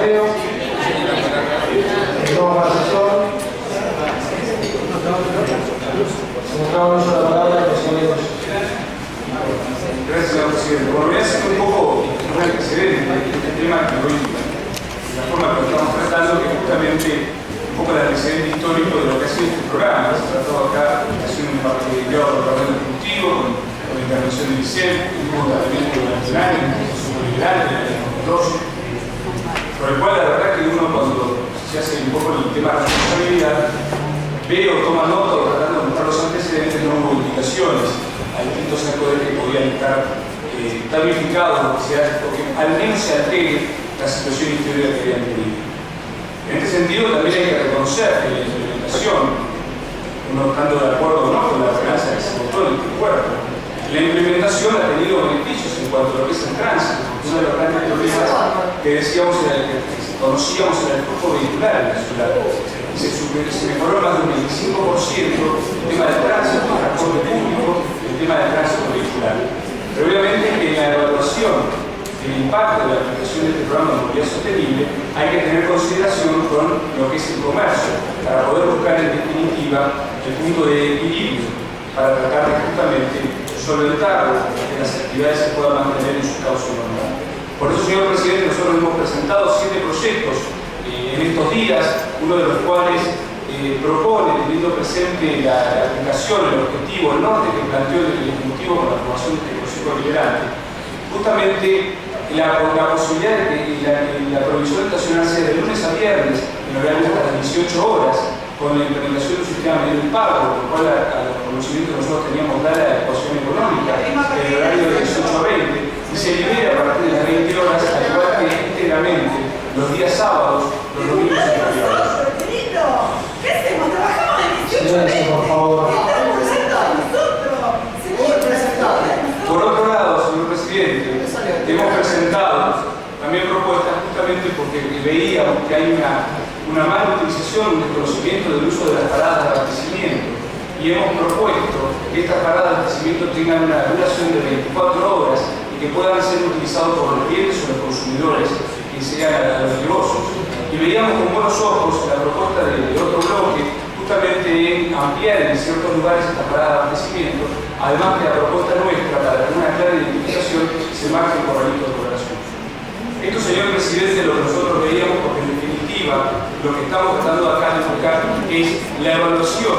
Mateo, el nuevo asesor. Mostramos la palabra a los señores. Gracias, señor presidente. Bueno, voy a hacer un poco un antecedente de este tema que hoy, de la forma que lo estamos tratando, que es justamente un poco el antecedente histórico de lo que ha sido este programa. Se trató acá de hacer un diálogo del Parlamento Ejecutivo con la intervención del ICEF, un tratamiento nacional, un proceso liberal del año 2012, por el cual la verdad que uno cuando se hace un poco el tema de responsabilidad ve o toma nota o tratando de mostrar los antecedentes, no hubo indicaciones a distintos actores que podían estar damnificados o que al menos se altere la situación histórica que habían tenido. En este sentido también hay que reconocer que la implementación, uno estando de acuerdo o no con la ordenanza que se votó en este cuerpo, la implementación ha tenido beneficios en cuanto a lo que es el tránsito. Uno de los grandes problemas que decíamos era el que conocíamos era el flujo vehicular en la ciudad. Se mejoró más de un 25% el tema del tránsito, el transporte público, el tema del tránsito vehicular. Pero obviamente que en la evaluación del impacto de la aplicación de este programa de movilidad sostenible hay que tener consideración con lo que es el comercio, para poder buscar en definitiva el punto de equilibrio, para tratar de justamente solventar que las actividades se puedan mantener en su cauce normal. Por eso, señor presidente, nosotros hemos presentado 7 proyectos en estos días, uno de los cuales propone, teniendo presente la aplicación, el objetivo, el norte que planteó el Ejecutivo con la aprobación de este Consejo Deliberante, justamente la posibilidad de que la provisión estacional sea de lunes a viernes, en horario hasta las 18 horas, con la implementación de un sistema medio de pago, por lo cual a los conocimientos que nosotros teníamos dar la ecuación económica, el horario de 18 a 20, y se libera a partir de las 20 horas, al igual que íntegramente los días sábados, los domingos y feriados. ¿Qué hacemos? Trabajamos de 18 a 20. Por favor. ¿Qué estamos haciendo nosotros? Por otro lado, señor presidente, hemos presentado también propuestas justamente porque veíamos que hay una mala utilización, un desconocimiento del uso de las paradas de abastecimiento, y hemos propuesto que estas paradas de abastecimiento tengan una duración de 24 horas y que puedan ser utilizados por los clientes o los consumidores que sean a los negocios. Y veíamos con buenos ojos la propuesta de otro bloque, justamente en ampliar en ciertos lugares estas paradas de abastecimiento, además que la propuesta nuestra para tener una clara identificación se marque el corralito de población. Esto, señor presidente, lo que nosotros veíamos, porque en definitiva lo que estamos tratando acá de enfocar es la evaluación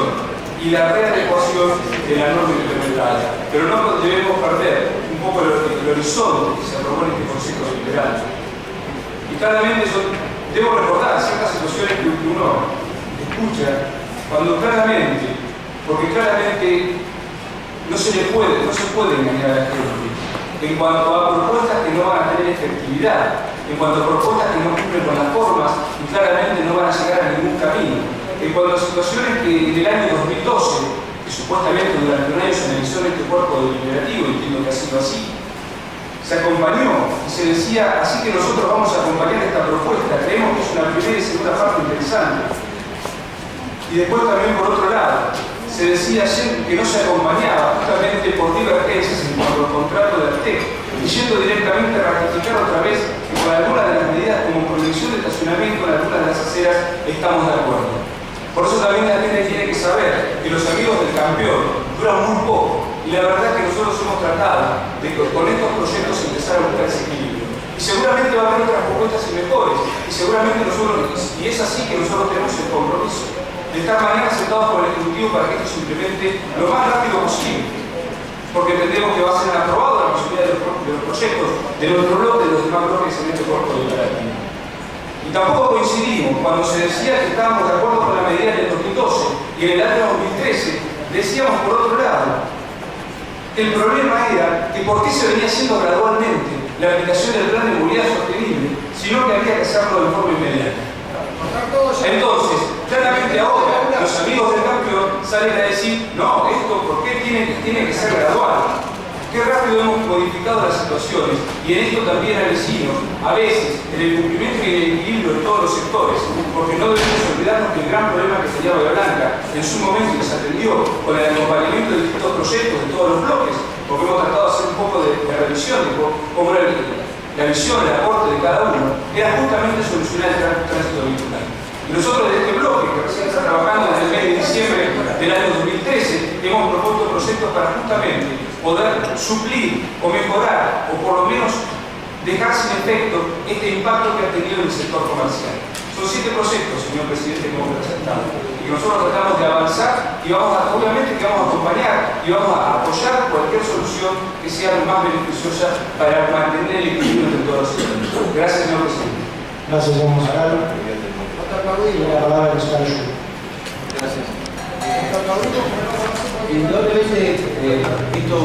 y la readecuación de la norma implementada. Pero no debemos perder un poco el horizonte que se aprobó en este Consejo Deliberante. Y claramente debo recordar ciertas situaciones que uno escucha cuando claramente, porque claramente no se puede engañar a la gente en cuanto a propuestas que no van a tener efectividad, en cuanto a propuestas que no cumplen con las formas y claramente no van a llegar a ningún camino, en cuanto a situaciones que en el año 2012, que supuestamente durante un año se analizó en este cuerpo deliberativo, y entiendo que ha sido así, se acompañó y se decía, así que nosotros vamos a acompañar esta propuesta, creemos que es una primera y segunda parte interesante. Y después también por otro lado, se decía que no se acompañaba justamente por divergencias en cuanto al contrato de ARTEC, yendo directamente a ratificar otra vez que con algunas de las medidas como prohibición de estacionamiento en algunas de las aceras estamos de acuerdo. Por eso también la gente tiene que saber que los amigos del campeón duran muy poco, y la verdad es que nosotros hemos tratado de con estos proyectos empezar a buscar ese equilibrio. Y seguramente va a haber otras propuestas y mejores, y seguramente nosotros, y es así que nosotros tenemos el compromiso de estar mañana sentados con el Ejecutivo para que esto se implemente lo más rápido posible, porque entendemos que va a ser aprobado la mayoría de los proyectos de nuestro bloque, de los demás bloques en este cuerpo deliberativo. Y tampoco coincidimos cuando se decía que estábamos de acuerdo con la medida del 2012 y en el año 2013 decíamos por otro lado que el problema era que por qué se venía haciendo gradualmente la aplicación del plan de movilidad sostenible, sino que había que hacerlo de forma inmediata. Entonces, claramente ahora los amigos del campeón salen a decir, no, esto ¿por qué tiene que ser gradual? Qué rápido hemos modificado las situaciones, y en esto también a vecinos, a veces, en el cumplimiento y en el equilibrio de todos los sectores, porque no debemos olvidarnos que el gran problema que tenía Bahía Blanca en su momento que se atendió con el acompañamiento de distintos proyectos de todos los bloques, porque hemos tratado de hacer un poco de revisión de cómo era la visión, el aporte de cada uno, era justamente solucionar el tránsito vehicular. Y nosotros de este bloque, que recién está trabajando desde el mes de diciembre del año 2013, hemos propuesto proyectos para justamente poder suplir o mejorar, o por lo menos dejar sin efecto este impacto que ha tenido en el sector comercial. Son 7 proyectos, señor presidente, que hemos presentado y que nosotros tratamos de avanzar y obviamente que vamos a acompañar y vamos a apoyar cualquier solución que sea lo más beneficiosa para mantener el equilibrio entre todos los sectores. Gracias, señor presidente. Gracias, señor Monsagal. Tiene la palabra el fiscal Schuh. Gracias. Indudablemente esto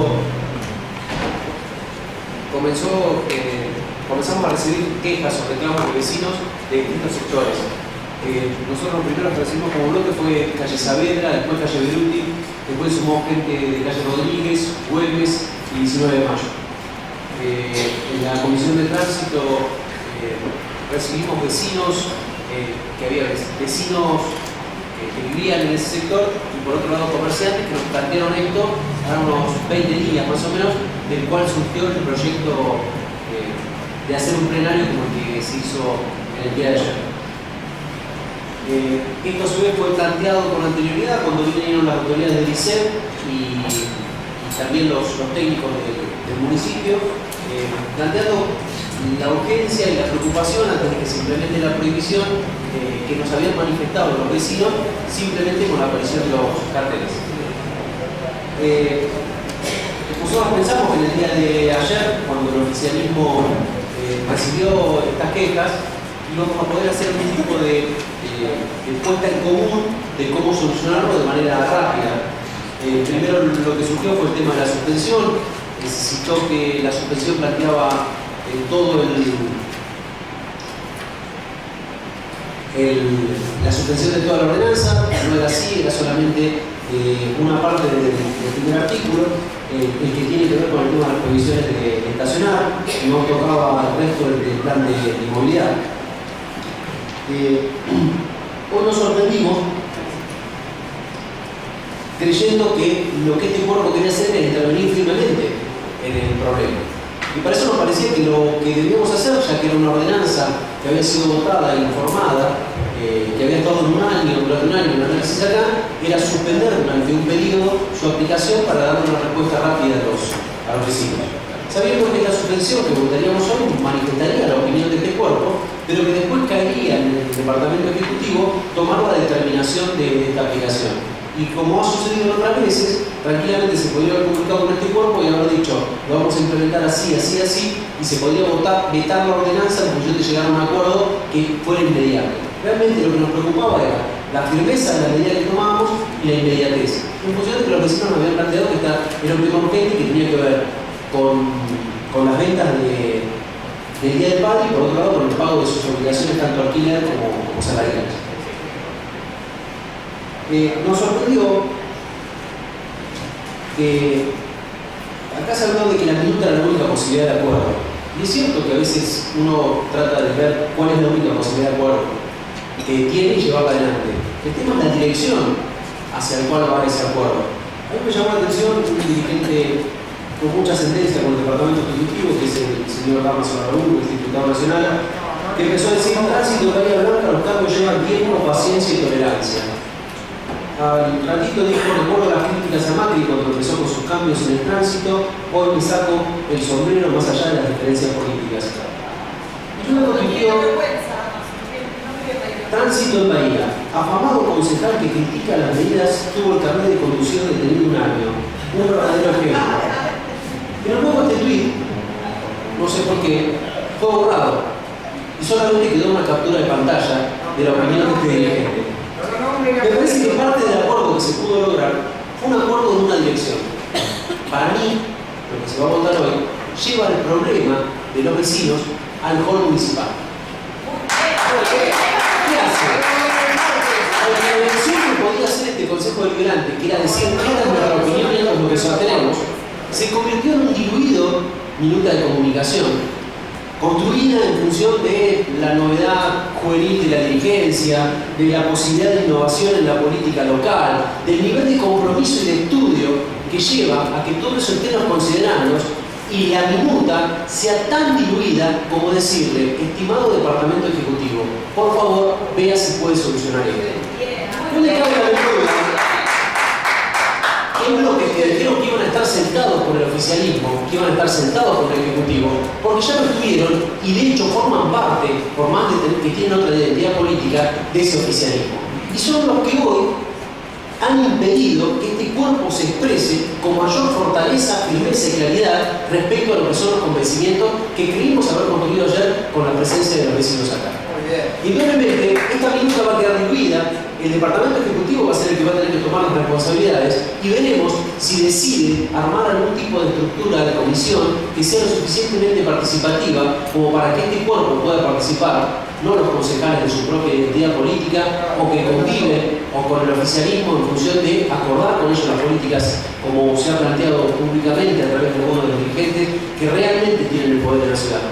comenzamos a recibir quejas o reclamos de vecinos de distintos sectores. Nosotros primero que recibimos como bloque fue calle Saavedra, después calle Beruti, después sumó gente de calle Rodríguez, Güemes y 19 de mayo. En la comisión de tránsito recibimos vecinos que había vecinos que vivían en ese sector y por otro lado comerciantes que nos plantearon esto hace unos 20 días más o menos, del cual surgió el proyecto de hacer un plenario como el que se hizo en el día de ayer. Esto a su vez fue planteado con anterioridad cuando vinieron las autoridades del ICEM y también los técnicos del municipio, planteando la urgencia y la preocupación antes de que se implemente la prohibición que nos habían manifestado los vecinos simplemente con la aparición de los carteles. Nosotros pensamos que en el día de ayer, cuando el oficialismo recibió estas quejas, íbamos a poder hacer un tipo de puesta en común de cómo solucionarlo de manera rápida. Primero lo que surgió fue el tema de la suspensión. Necesitó que la suspensión planteaba todo la suspensión de toda la ordenanza. No era así, era solamente una parte del primer artículo, el que tiene que ver con el tema de las prohibiciones de estacionar, y no tocaba el resto del plan de movilidad. Hoy nos sorprendimos creyendo que lo que este cuerpo quería hacer era intervenir firmemente en el problema. Y para eso nos parecía que lo que debíamos hacer, ya que era una ordenanza que había sido votada e informada, que había estado durante un año en análisis acá, era suspender durante un periodo su aplicación para dar una respuesta rápida a los vecinos. Sabiendo que esta suspensión que votaríamos hoy manifestaría la opinión de este cuerpo, pero que después caería en el Departamento Ejecutivo tomar la determinación de esta aplicación. Y como ha sucedido en otras veces, tranquilamente se podría haber comunicado con este cuerpo y haber dicho, lo vamos a implementar así, así, así, y se podría vetar la ordenanza en función de llegar a un acuerdo que fuera inmediato. Realmente lo que nos preocupaba era la firmeza de la medida que tomábamos y la inmediatez. En función de que los vecinos nos habían planteado que era un tema urgente que tenía que ver con las ventas del Día del Padre y por otro lado con el pago de sus obligaciones tanto alquiler como salariales. Nos sorprendió que acá se habló de que la minuta era la única posibilidad de acuerdo. Y es cierto que a veces uno trata de ver cuál es la única posibilidad de acuerdo que tiene y llevarla adelante. El tema es la dirección hacia el cual va ese acuerdo. A mí me llamó la atención un dirigente con mucha sentencia con el Departamento Ejecutivo, que es el señor Damaso Raúl, el diputado nacional, que empezó a decir: en tránsito, Bahía Blanca, los cambios llevan tiempo, paciencia y tolerancia. Al ratito dijo: recuerdo las críticas a Macri cuando empezó con sus cambios en el tránsito, hoy me saco el sombrero más allá de las diferencias políticas. Y luego repitió: tránsito en Bahía, afamado concejal que critica las medidas, tuvo el carnet de conducción detenido un año. Un verdadero ejemplo. Pero luego este tweet, no sé por qué, fue borrado y solamente quedó una captura de pantalla de la opinión de este dirigente. Me parece que parte del acuerdo que se pudo lograr fue un acuerdo en una dirección. Para mí, lo que se va a votar hoy, lleva el problema de los vecinos al hall municipal. ¿Qué hace? La elección que podía hacer este Consejo Deliberante, que era decir, esta es nuestra opinión y esto es lo que sostenemos, se convirtió en un diluido minuta de comunicación, construida en función de la novedad juvenil de la dirigencia, de la posibilidad de innovación en la política local, del nivel de compromiso y de estudio que lleva a que todos esos temas considerados y la minuta sea tan diluida como decirle, estimado Departamento Ejecutivo, por favor, vea si puede solucionar esto. No le cabe la menor duda. Hay bloques que dijeron que iban a estar sentados por el oficialismo, que iban a estar sentados por el Ejecutivo, porque ya lo estuvieron y de hecho forman parte, por más que tienen otra identidad política, de ese oficialismo. Y son los que hoy han impedido que este cuerpo se exprese con mayor fortaleza, firmeza y claridad respecto a lo que son los convencimientos que creímos haber construido ayer con la presencia de los vecinos acá. Indudablemente, esta minuta va a quedar diluida, el Departamento Ejecutivo va a ser el que va a tener que tomar las responsabilidades y veremos si decide armar algún tipo de estructura de comisión que sea lo suficientemente participativa como para que este cuerpo pueda participar, no los concejales de su propia identidad política, o que conviven o con el oficialismo en función de acordar con ellos las políticas como se ha planteado públicamente a través de algunos de los dirigentes que realmente tienen el poder de la ciudad.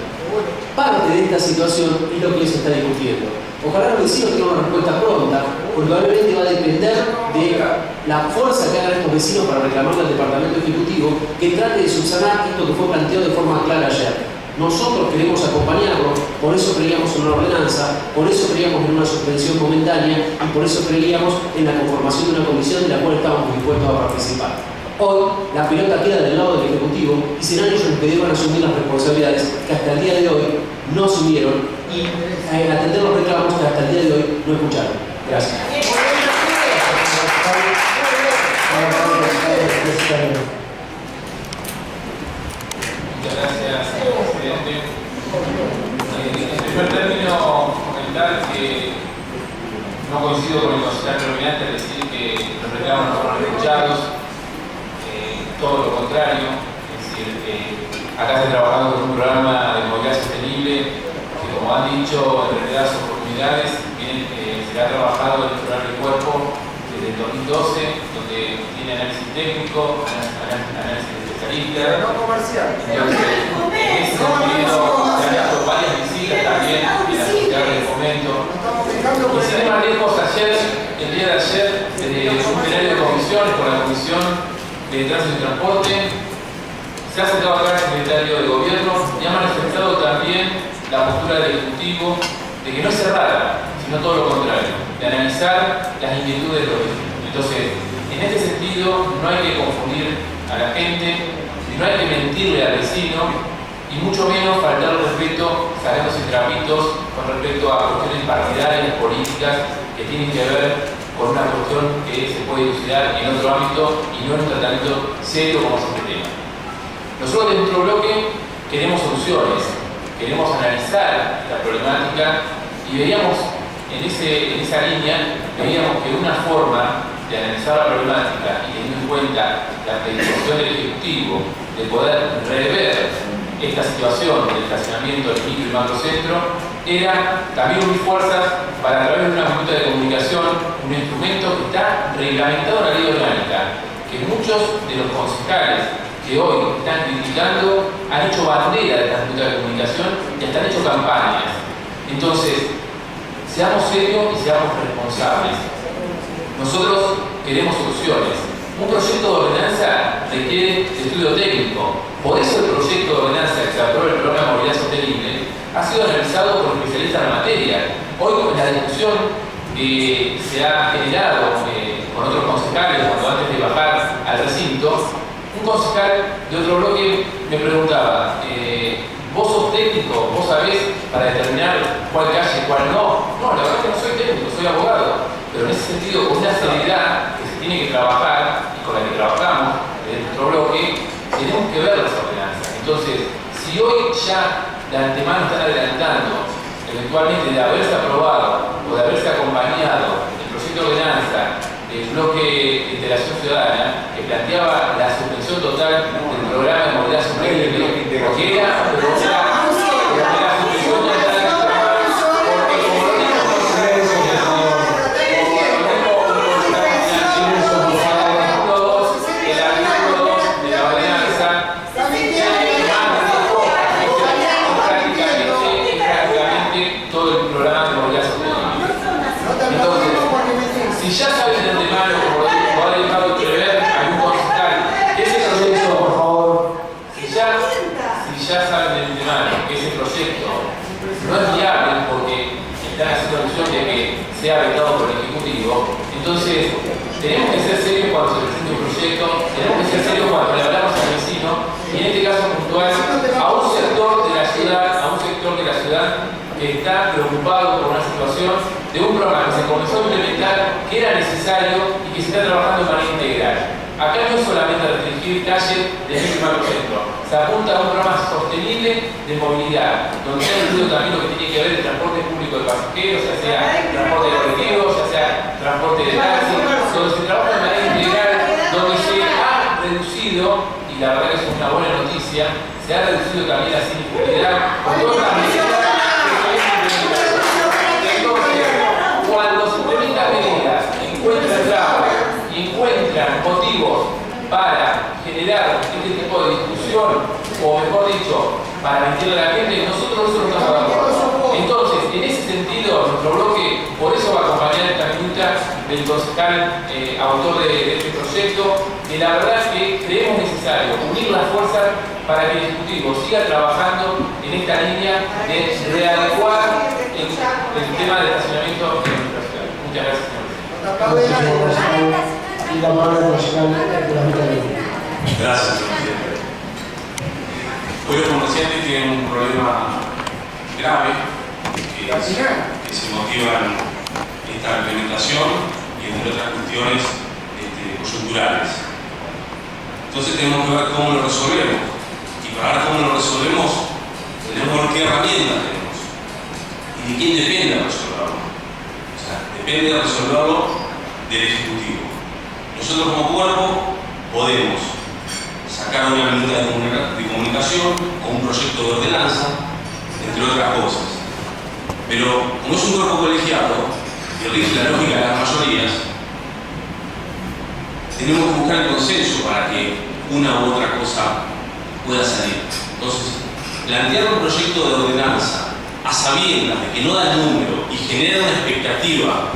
Parte de esta situación es lo que hoy se está discutiendo. Ojalá los vecinos tengan una respuesta pronta, porque probablemente va a depender de la fuerza que hagan estos vecinos para reclamarle al Departamento Ejecutivo que trate de subsanar esto que fue planteado de forma clara ayer. Nosotros queremos acompañarlo, por eso creíamos en una ordenanza, por eso creíamos en una suspensión momentánea y por eso creíamos en la conformación de una comisión de la cual estábamos dispuestos a participar. Hoy la pelota queda del lado del Ejecutivo y serán ellos los que deban asumir las responsabilidades que hasta el día de hoy no asumieron y atender los reclamos que hasta el día de hoy no escucharon. Gracias. Muchas gracias, presidente. En primer término, comentar que no coincido con el concejal predominante al decir que los reclamos no fueron escuchados. Todo lo contrario, es decir, acá se ha trabajado con un programa de movilidad sostenible que, como han dicho, en realidad son oportunidades. Se ha trabajado en el programa del cuerpo desde el 2012, donde tiene análisis técnico, análisis especialista. No comercial. Entonces, en ese sentido, se han hecho varias visitas también en la sociedad del fomento. Y sin más lejos, ayer, el día de ayer, desde un plenario de comisiones con la Comisión de Tránsito y Transporte, se ha sentado acá el secretario de Gobierno y ha manifestado también la postura del Ejecutivo de que no es cerrada, sino todo lo contrario, de analizar las inquietudes de los vecinos. Entonces, en este sentido, no hay que confundir a la gente, no hay que mentirle al vecino y mucho menos faltar el respeto sacándose trapitos con respecto a cuestiones partidarias, políticas, que tienen que ver con una cuestión que se puede elucidar en otro ámbito y no en un tratamiento serio como es este tema. Nosotros de nuestro bloque queremos soluciones, queremos analizar la problemática y veíamos en esa línea, veíamos que una forma de analizar la problemática y teniendo en cuenta la predisposición del Ejecutivo de poder rever esta situación del estacionamiento del micro y macrocentro era también unir fuerzas para, a través de una minuta de comunicación, un instrumento que está reglamentado en la ley orgánica, que muchos de los concejales que hoy están criticando han hecho bandera de esta minuta de comunicación y hasta han hecho campañas. Entonces, seamos serios y seamos responsables. Nosotros queremos soluciones. Un proyecto de ordenanza requiere de estudio técnico. Por eso el proyecto de ordenanza que se aprobó el programa de movilidad sostenible ha sido analizado por especialistas en la materia. Hoy, con la discusión que se ha generado con otros concejales cuando antes de bajar al recinto, un concejal de otro bloque me preguntaba, ¿vos sos técnico? ¿Vos sabés para determinar cuál calle, cuál no? No, la verdad que no soy técnico, soy abogado. Pero en ese sentido, con una seriedad que se tiene que trabajar y con la que trabajamos desde nuestro bloque, tenemos que ver las ordenanzas. Entonces, si hoy ya de antemano están adelantando, eventualmente de haberse aprobado o de haberse acompañado el proyecto de ordenanza del bloque de integración ciudadana que planteaba la suspensión total del programa de movilidad sostenible, porque era la suspensión total. Si ya saben de antemano, como ha dejado de prever algún concejal, ese proyecto, por favor, si ya situación de que sea vetado por el Ejecutivo. Entonces, tenemos que ser serios cuando se presente un proyecto, tenemos que ser serios cuando le hablamos al vecino, y en este caso puntual, a un sector de la ciudad, que está preocupado por una situación de un programa que se comenzó a implementar, que era necesario y que se está trabajando de manera integral. Acá no es solamente restringir calles del eje macrocentro, se apunta a un programa sostenible de movilidad, donde se ha incluido también lo que tiene que ver el transporte público de pasajeros, ya sea transporte de colectivos, ya sea transporte de taxi, donde se trabaja de manera integral, donde se ha reducido, y la verdad que es una buena noticia, se ha reducido también la sinistralidad con todas las medidas que se ven implementadas. Entonces, cuando se implementan medidas, encuentran trabas y encuentran motivos para generar este tipo de discusión, o mejor dicho, para mentirle a la gente, nosotros eso no estamos de acuerdo. Entonces, en ese sentido, nuestro bloque, por eso va a acompañar esta minuta del concejal autor de este proyecto, que la verdad es que creemos necesario unir las fuerzas para que el Ejecutivo siga trabajando en esta línea de readecuar el tema del estacionamiento en nuestra ciudad. Muchas gracias, señor. Y la palabra del concejal de la Junta de Gobierno. Gracias, presidente. Hoy los comerciantes tienen un problema grave que se motiva en esta implementación y entre otras cuestiones coyunturales. Entonces tenemos que ver cómo lo resolvemos. Y para ver cómo lo resolvemos, tenemos que ver qué herramientas tenemos. ¿Y de quién depende resolverlo? O sea, depende de resolverlo del Ejecutivo. Nosotros como cuerpo podemos sacar una minuta de comunicación o un proyecto de ordenanza, entre otras cosas. Pero como es un cuerpo colegiado que rige la lógica de las mayorías, tenemos que buscar el consenso para que una u otra cosa pueda salir. Entonces, plantear un proyecto de ordenanza a sabiendas de que no da el número y genera una expectativa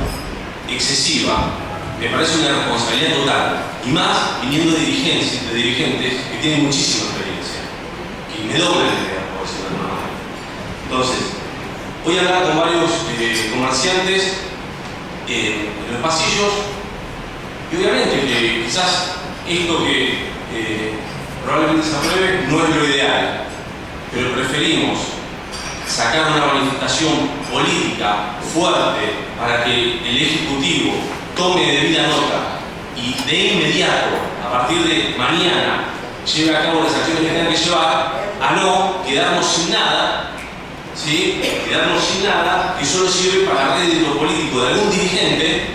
excesiva, me parece una responsabilidad total, y más viniendo de dirigentes que tienen muchísima experiencia, que me doblan la idea, por decirlo de alguna manera. Entonces, hoy hablaba con varios comerciantes en los pasillos, y obviamente que quizás esto que probablemente se apruebe no es lo ideal, pero preferimos sacar una manifestación política fuerte para que el Ejecutivo tome debida nota y de inmediato, a partir de mañana, lleve a cabo las acciones que tengan que llevar, a no quedarnos sin nada, ¿sí? Quedarnos sin nada que solo sirve para rédito político de algún dirigente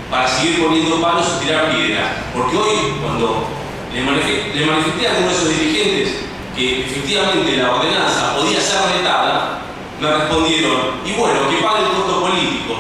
para seguir poniendo palos o tirar piedras. Porque hoy, cuando le manifesté a algunos de esos dirigentes que efectivamente la ordenanza podía ser vetada, me respondieron, y bueno, que pague el costo político.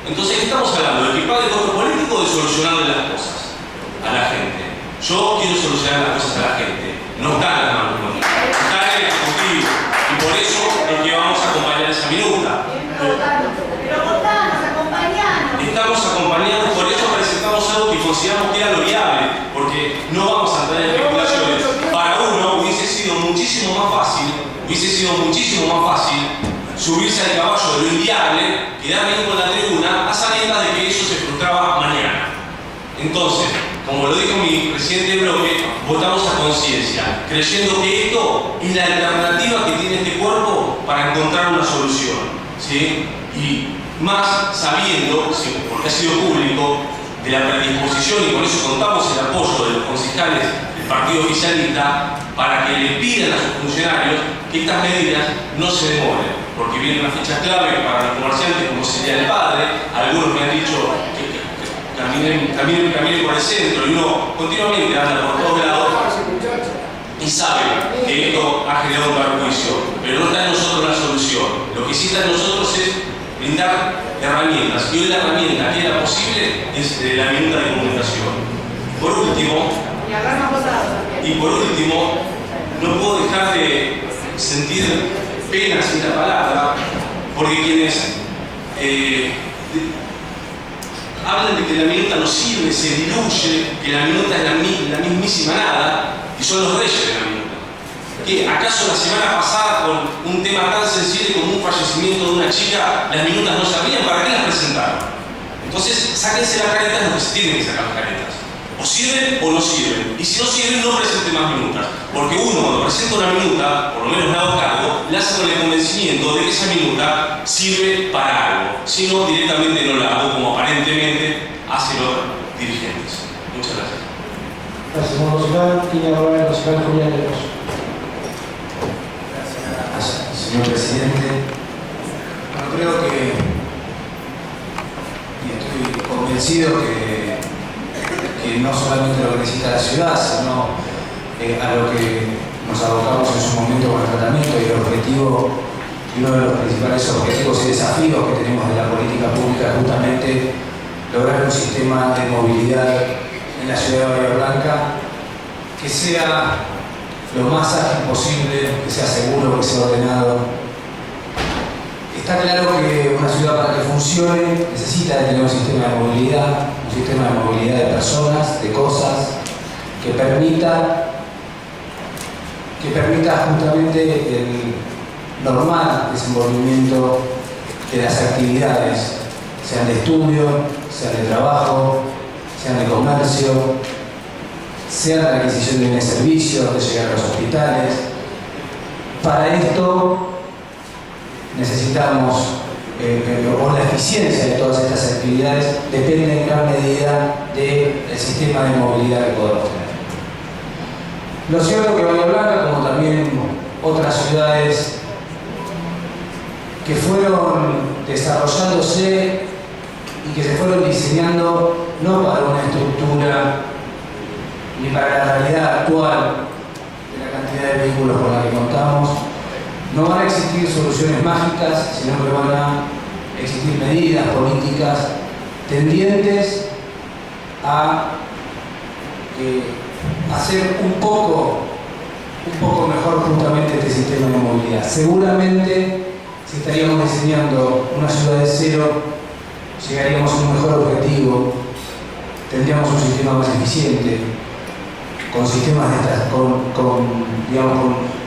Entonces, ¿qué estamos hablando? ¿De que pague el costo político o de solucionarle las cosas a la gente? Yo quiero solucionar las cosas a la gente. No está en las manos conmigo, está en el Ejecutivo. Y por eso es que vamos a acompañar esa minuta. Pero votanos, acompañanos. Estamos acompañando, por eso presentamos algo que consideramos que era lo viable, porque no vamos a entrar en especulaciones. Para uno hubiese sido muchísimo más fácil subirse al caballo de lo inviable, quedar bien con la tribuna, a sabiendas de que eso se frustraba mañana. Entonces, como lo dijo mi presidente de bloque, votamos a conciencia, creyendo que esto es la alternativa que tiene este cuerpo para encontrar una solución, ¿sí? Y más sabiendo, porque ha sido público, de la predisposición, y con eso contamos el apoyo de los concejales del partido oficialista, para que le pidan a sus funcionarios que estas medidas no se demoren, porque viene una fecha clave para los comerciantes, como sería el padre. Algunos me han dicho que caminen por el centro, y uno continuamente anda por todos lados y sabe que esto ha generado un perjuicio, pero no está en nosotros la solución. Lo que sí está en nosotros es brindar herramientas, y hoy la herramienta que era posible es la minuta de comunicación. Por último, no puedo dejar de sentir pena sin la palabra, porque quienes hablan de que la minuta no sirve, se diluye, que la minuta es la mismísima nada, y son los reyes de la minuta. ¿Que acaso la semana pasada con un tema tan sensible como un fallecimiento de una chica, las minutas no servían? ¿Para qué las presentaron? Entonces, sáquense las caretas lo que se tienen que sacar las caretas. O sirven o no sirven. Y si no sirven, no presenten más minutas. Porque uno, cuando presenta una minuta, por lo menos me hago cargo, la hace con el convencimiento de que esa minuta sirve para algo. Si no, directamente no la hago, como aparentemente hacen los dirigentes. Muchas gracias. Gracias, concejal. Tiene ahora el concejal Julián de Los. Gracias, señor presidente. Bueno, creo que, y estoy convencido que no solamente lo que necesita la ciudad, sino a lo que nos abocamos en su momento con el tratamiento y el objetivo, y uno de los principales objetivos y desafíos que tenemos de la política pública es justamente lograr un sistema de movilidad en la ciudad de Bahía Blanca que sea lo más ágil posible, que sea seguro, que sea ordenado. Está claro que una ciudad, para que funcione, necesita de tener un sistema de movilidad de personas, de cosas, que permita justamente el normal desenvolvimiento de las actividades, sean de estudio, sean de trabajo, sean de comercio, sean de la adquisición de bienes y servicios, de llegar a los hospitales. Para esto necesitamos, o la eficiencia de todas estas actividades depende en gran medida del sistema de movilidad que podamos tener. Lo cierto es que Bahía Blanca, como también otras ciudades que fueron desarrollándose y que se fueron diseñando no para una estructura ni para la realidad actual de la cantidad de vehículos con la que contamos, no van a existir soluciones mágicas, sino que van a existir medidas políticas tendientes a hacer un poco mejor justamente este sistema de movilidad. Seguramente, si estaríamos diseñando una ciudad de cero, llegaríamos a un mejor objetivo, tendríamos un sistema más eficiente, con sistemas de estas, con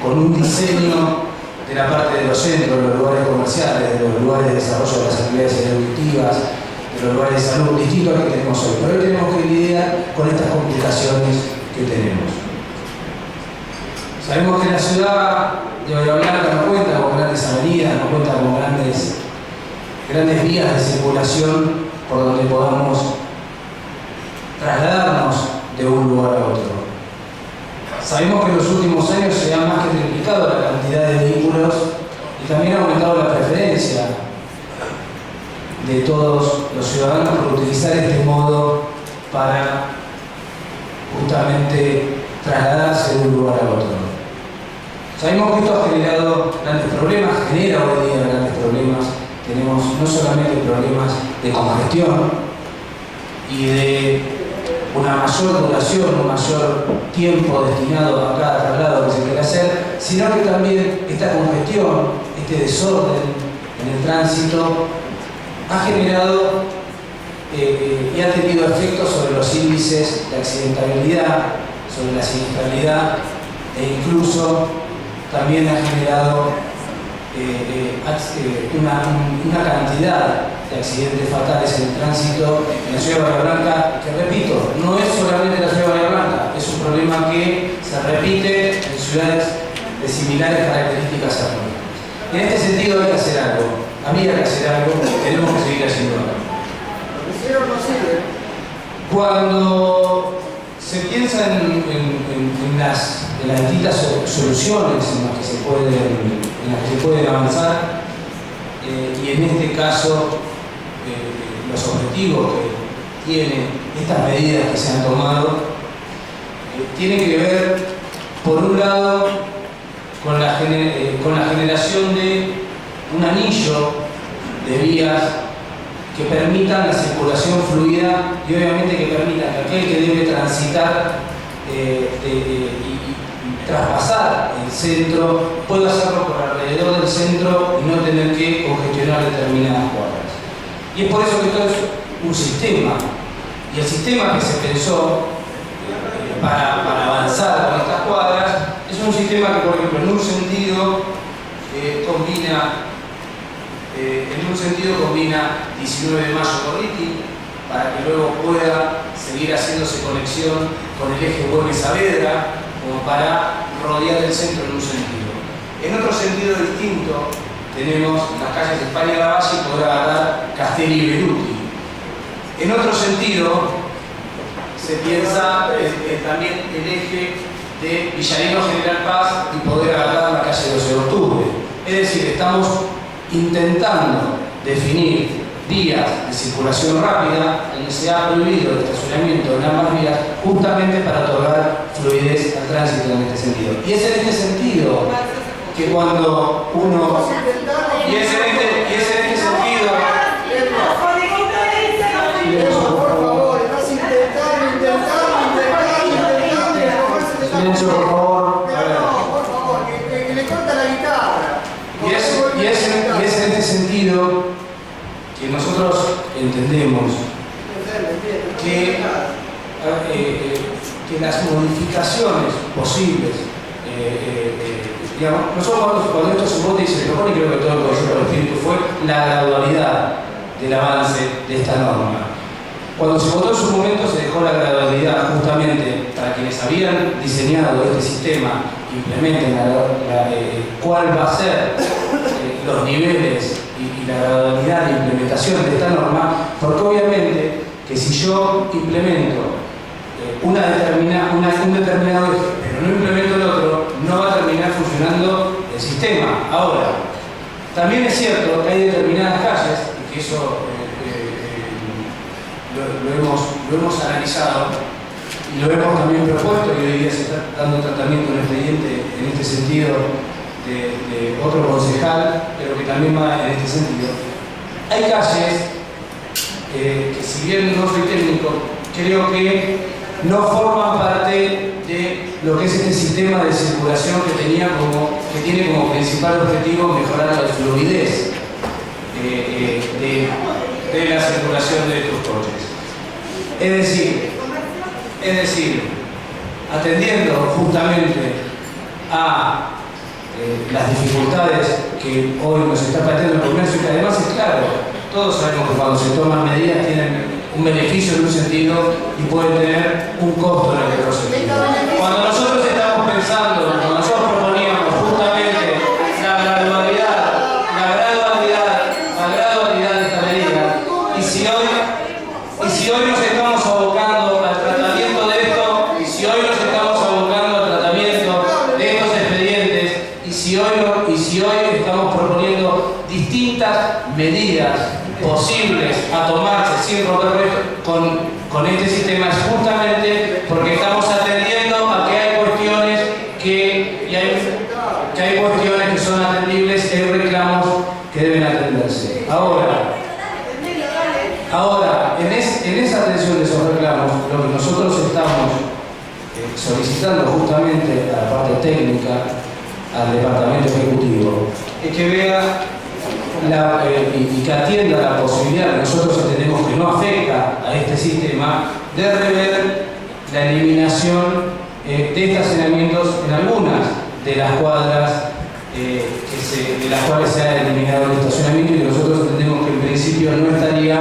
un diseño de la parte de los centros, de los lugares comerciales, de los lugares de desarrollo de las actividades ejecutivas, de los lugares de salud, distintos a los que tenemos hoy. Pero hoy tenemos que lidiar con estas complicaciones que tenemos. Sabemos que la ciudad de Bahía Blanca no cuenta con grandes avenidas, no cuenta con grandes vías de circulación por donde podamos trasladarnos de un lugar a otro. Sabemos que en los últimos años se ha más que triplicado la cantidad de vehículos y también ha aumentado la preferencia de todos los ciudadanos por utilizar este modo para justamente trasladarse de un lugar a otro. Sabemos que esto ha generado grandes problemas, genera hoy día grandes problemas. Tenemos no solamente problemas de congestión y de una mayor duración, un mayor tiempo destinado a cada traslado que se quiere hacer, sino que también esta congestión, este desorden en el tránsito ha generado y ha tenido efectos sobre los índices de accidentabilidad, sobre la siniestralidad e incluso también ha generado una cantidad de accidentes fatales en el tránsito en la ciudad de Bahía Blanca, que repito, no es solamente la ciudad de Bahía Blanca, es un problema que se repite en ciudades de similares características a nosotros. En este sentido hay que hacer algo, había que hacer algo, tenemos que seguir haciendo algo. Cuando se piensa en las distintas soluciones en las que se pueden avanzar, y en este caso los objetivos que tienen estas medidas que se han tomado tienen que ver, por un lado, con la generación de un anillo de vías que permitan la circulación fluida y obviamente que permitan que aquel que debe transitar y traspasar el centro pueda hacerlo por alrededor del centro y no tener que congestionar determinadas cuadras. Y es por eso que esto es un sistema, y el sistema que se pensó para avanzar con estas cuadras. Es un sistema que, por ejemplo, en un sentido combina 19 de mayo con Riti, para que luego pueda seguir haciéndose conexión con el eje Güemes-Saavedra, como para rodear el centro en un sentido. En otro sentido distinto, tenemos las calles de España y Lavalle y poder agarrar Castelli y Beruti. En otro sentido, se piensa también el eje de Villarino General Paz y poder agarrar la calle 12 de octubre. Es decir, estamos intentando definir vías de circulación rápida donde se ha prohibido el estacionamiento en ambas vías justamente para otorgar fluidez al tránsito en este sentido. Y es en este sentido que cuando uno... Y es en este sentido... Por favor, estás intentando. Silencio, por favor. No, por favor, que le corta la guitarra. Y es en este sentido que nosotros entendemos que las modificaciones posibles, digamos, nosotros cuando esto se vota y se propone, creo que todo el Consejo del Espíritu fue la gradualidad del avance de esta norma. Cuando se votó en su momento se dejó la gradualidad justamente para quienes habían diseñado este sistema, implementen cuál va a ser los niveles y la gradualidad de implementación de esta norma, porque obviamente que si yo implemento un determinado eje, pero no implemento el otro, no va a terminar funcionando el sistema. Ahora, también es cierto que hay determinadas calles, y que eso lo hemos analizado y lo hemos también propuesto, y hoy día se está dando tratamiento en el expediente en este sentido de otro concejal, pero que también va en este sentido. Hay calles que, si bien no soy técnico, creo que no forman parte de lo que es este sistema de circulación que tiene como principal objetivo mejorar la fluidez de la circulación de estos coches. Es decir, atendiendo justamente a las dificultades que hoy nos está planteando el comercio, y que además es claro, todos sabemos que cuando se toman medidas tienen un beneficio en un sentido y pueden tener un costo en el otro sentido. Cuando nosotros estamos pensando, cuando nosotros proponíamos justamente la gradualidad de esta medida, y si hoy nos estamos abocando al tratamiento de esto, y si hoy nos estamos abocando al tratamiento de estos expedientes, y si hoy estamos proponiendo distintas medidas posibles a tomarse sin romper con este sistema, es justamente porque estamos atendiendo a que hay cuestiones que son atendibles, hay reclamos que deben atenderse. Ahora, en esa atención de esos reclamos, lo que nosotros estamos solicitando justamente a la parte técnica, al departamento ejecutivo, es que vea y que atienda la posibilidad que nosotros entendemos que no afecta a este sistema, de rever la eliminación de estacionamientos en algunas de las cuadras de las cuales se ha eliminado el estacionamiento, y que nosotros entendemos que en principio no estaría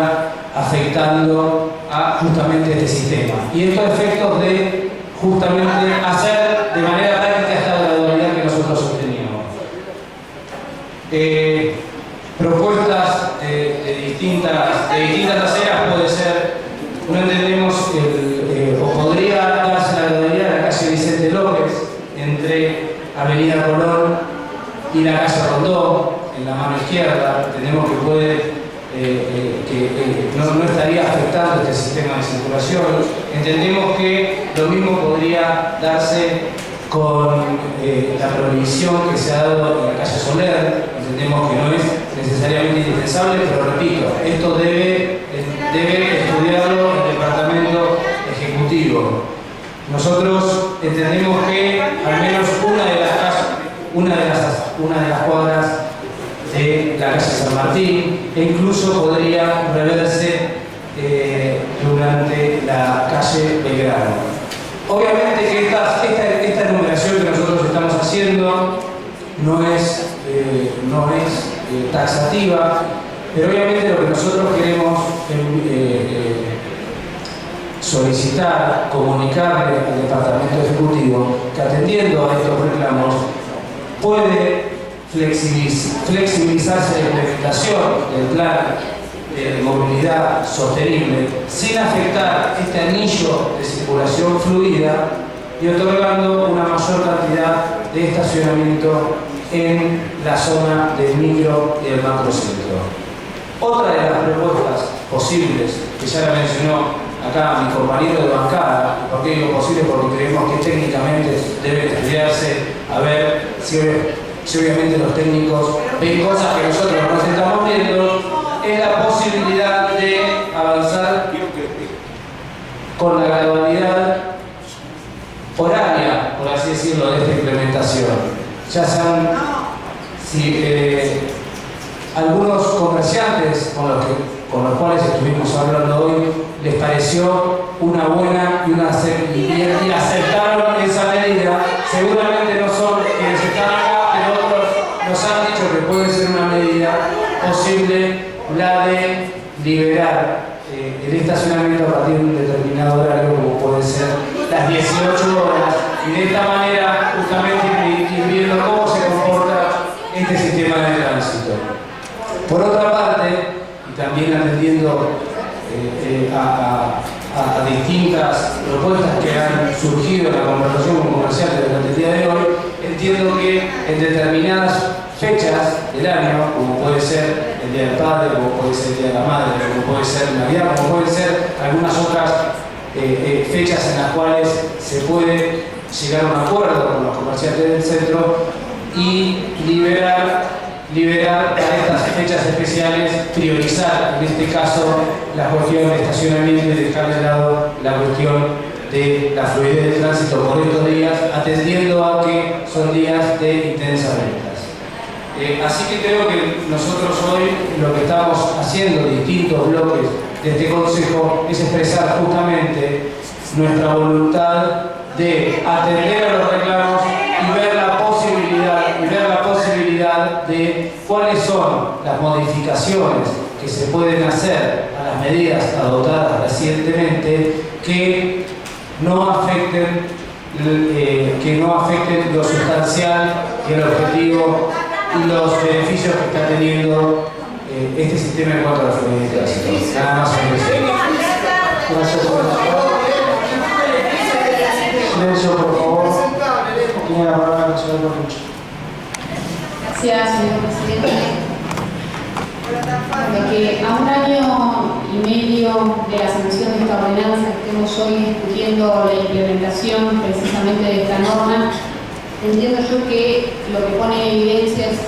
afectando a justamente este sistema. Y estos efectos de justamente hacer de manera práctica esta gradualidad que nosotros sosteníamos. Propuestas de distintas aceras puede ser, no entendemos, o podría darse la gradualidad de la calle Vicente López entre Avenida Colón y la calle Rondó, en la mano izquierda. Entendemos que no estaría afectando este sistema de circulación. Entendemos que lo mismo podría darse con la prohibición que se ha dado en la calle Soler. Entendemos que no es necesariamente indispensable, pero repito, esto debe estudiarlo el departamento ejecutivo. Nosotros entendemos que al menos una de las cuadras de la calle San Martín, e incluso podría reverse durante la calle Belgrano. Obviamente taxativa, pero obviamente lo que nosotros queremos solicitar, comunicarle al Departamento Ejecutivo que atendiendo a estos reclamos puede flexibilizarse la implementación del plan de movilidad sostenible sin afectar este anillo de circulación fluida y otorgando una mayor cantidad de estacionamiento en la zona del micro y el macrocentro. Otra de las propuestas posibles, que ya la mencionó acá mi compañero de bancada, ¿por qué digo posible? Porque creemos que técnicamente debe estudiarse a ver si obviamente los técnicos ven cosas que nosotros no estamos viendo, es la posibilidad de avanzar con la gradualidad horaria, por así decirlo, de esta implementación. Ya sean algunos comerciantes con los cuales estuvimos hablando hoy les pareció una buena y aceptaron esa medida. Seguramente no son quienes están acá, pero otros nos han dicho que puede ser una medida posible la de liberar el estacionamiento a partir de un determinado horario, como puede ser las 18 horas, y de esta manera justamente ir viendo cómo se comporta este sistema de tránsito. Por otra parte, y también atendiendo a distintas propuestas que han surgido en la conversación con comerciantes durante el día de hoy, entiendo que en determinadas fechas del año, como puede ser el Día del Padre, como puede ser el Día de la Madre, como puede ser Navidad, como pueden ser algunas otras fechas en las cuales se puede llegar a un acuerdo con los comerciantes del centro y liberar para estas fechas especiales, priorizar en este caso la cuestión de estacionamiento y dejar de lado la cuestión de la fluidez del tránsito por estos días, atendiendo a que son días de intensas ventas. Así que creo que nosotros hoy lo que estamos haciendo, distintos bloques de este Consejo, es expresar justamente nuestra voluntad de atender a los reclamos y ver la posibilidad de cuáles son las modificaciones que se pueden hacer a las medidas adoptadas recientemente que no afecten lo sustancial y el objetivo y los beneficios que está teniendo este sistema en cuanto a la fluidez de tránsito. Nada más. Gracias por la palabra. Silencio, por favor. Tiene la palabra la señora Corrucho. Gracias, señor presidente. De que a un año y medio de la sanción de esta ordenanza estemos hoy discutiendo la implementación precisamente de esta norma, entiendo yo que lo que pone en evidencia es,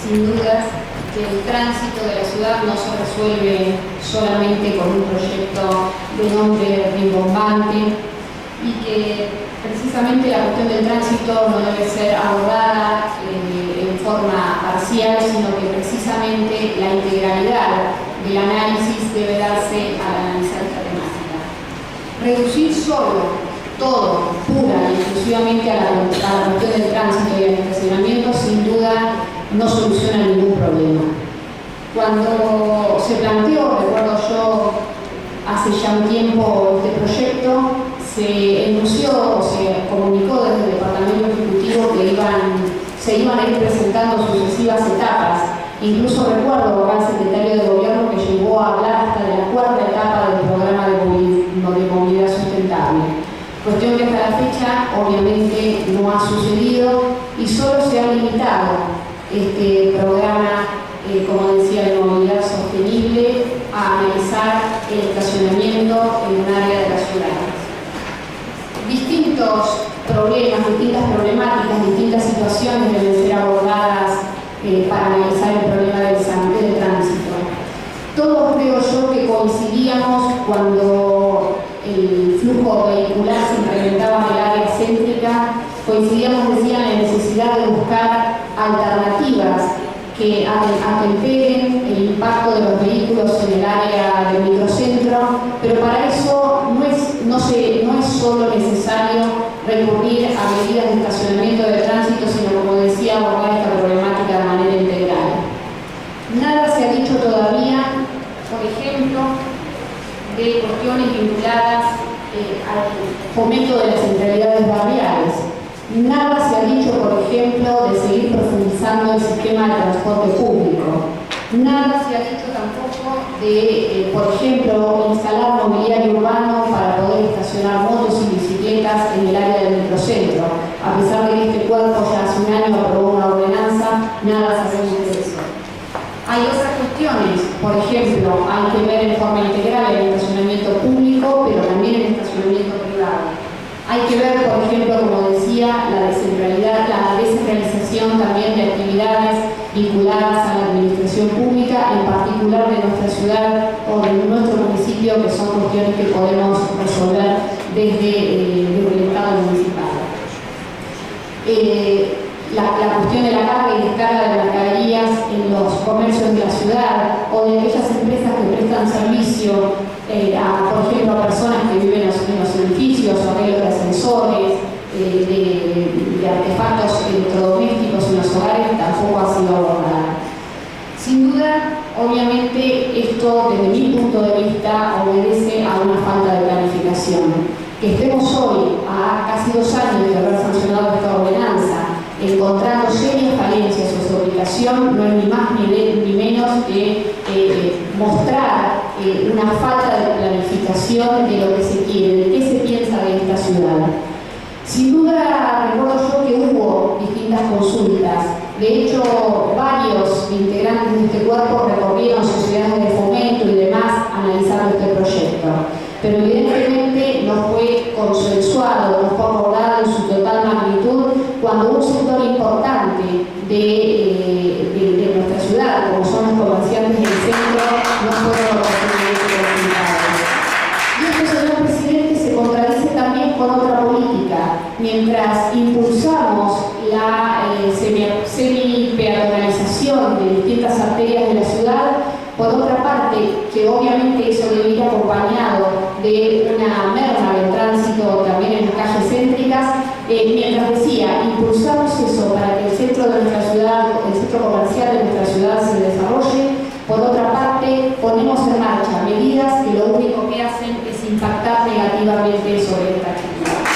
sin duda, que el tránsito de la ciudad no se resuelve solamente con un proyecto de nombre rimbombante y que precisamente la cuestión del tránsito no debe ser abordada en forma parcial, sino que precisamente la integralidad del análisis debe darse al analizar esta temática. Reducir solo todo, pura y exclusivamente a la cuestión del tránsito y el estacionamiento, sin duda no soluciona ningún problema. Cuando se planteó, recuerdo yo, hace ya un tiempo este proyecto, se enunció, se comunicó desde el Departamento Ejecutivo que se iban a ir presentando sucesivas etapas. Incluso recuerdo al secretario de Gobierno que llegó a hablar hasta de la cuarta etapa del programa de movilidad sustentable. Cuestión que hasta la fecha obviamente no ha sucedido y solo se ha limitado este programa, como decía, de movilidad sostenible a analizar el estacionamiento en un área de la ciudad. Distintos problemas, distintas problemáticas, distintas situaciones deben ser abordadas para analizar el problema del tránsito. Todos creo yo que coincidíamos cuando el flujo vehicular se incrementaba en el área céntrica, coincidíamos, decía, en la necesidad de buscar alternativas que atemperen el impacto de los vehículos en el área del microcentro, pero para eso no es solo necesario recurrir a medidas de estacionamiento de tránsito, sino, como decía, abordar esta problemática de manera integral. de cuestiones vinculadas al fomento de las centralidades barriales. Nada se ha dicho, por ejemplo, de seguir profundizando el sistema de transporte público. Nada se ha dicho tampoco de, por ejemplo, instalar mobiliario urbano para poder estacionar motos y bicicletas en el área del microcentro. A pesar de que este cuerpo ya hace un año aprobó una ordenanza, nada sabemos de eso. Hay otras cuestiones, por ejemplo, hay que ver en forma integral el estacionamiento público, pero también el estacionamiento privado. Hay que ver, por ejemplo, como decía, la descentralización también de actividades vinculadas a la administración pública, en particular de nuestra ciudad o de nuestro municipio, que son cuestiones que podemos resolver desde el Estado municipal. La cuestión de la carga y descarga de mercaderías en los comercios de la ciudad o de aquellas empresas que prestan servicio por ejemplo, a personas que viven en los edificios, arreglos de ascensores, de artefactos electrodomésticos en los hogares, tampoco ha sido abordada. Sin duda, obviamente, esto desde mi punto de vista obedece a una falta de planificación. Que estemos hoy, a casi 2 años de haber sancionado esta ordenanza, encontrando serias falencias en su aplicación, no es ni más ni menos que mostrar una falta de planificación de lo que se quiere, de qué se piensa de esta ciudad. Sin duda, recuerdo yo que hubo distintas consultas. De hecho, varios integrantes de este cuerpo recorrieron sociedades de fomento y demás analizando este proyecto. Pero evidentemente no fue consensuado, no fue abordado en su total magnitud cuando un sector importante de nuestra ciudad, como son los comerciantes del centro, no fueron consultados. Y esto, señor presidente, se contradice también con otra política. Mientras impulsamos la semi-peatonalización de distintas arterias de la ciudad, por otra parte, que obviamente eso debe ir acompañado de una merma del tránsito también en las calles céntricas, mientras decía, impulsamos eso para que el centro de nuestra ciudad, el centro comercial de nuestra ciudad se desarrolle, por otra parte, ponemos en marcha medidas que lo único que hacen es impactar negativamente sobre esta actividad.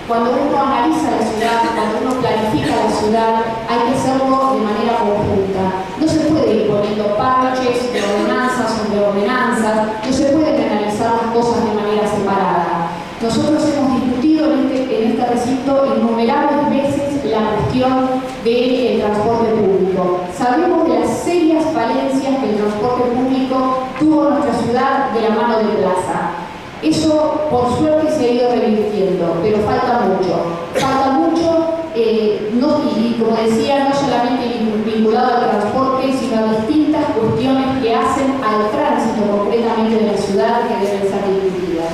Cuando uno analiza la ciudad, cuando uno planifica la ciudad, hay que hacerlo de manera conjunta. No se puede ir poniendo parches de ordenanzas sobre ordenanzas, no se pueden analizar las cosas de manera separada. Nosotros hemos discutido en este recinto innumerables veces la cuestión del transporte público. Sabemos de las serias falencias que el transporte público tuvo en nuestra ciudad de la mano de Plaza. Eso, por suerte, se ha ido revirtiendo, pero falta mucho. Falta mucho, y como decía, no solamente vinculado al transporte, sino a distintas cuestiones que hacen al tránsito concretamente de la ciudad que deben ser discutidas.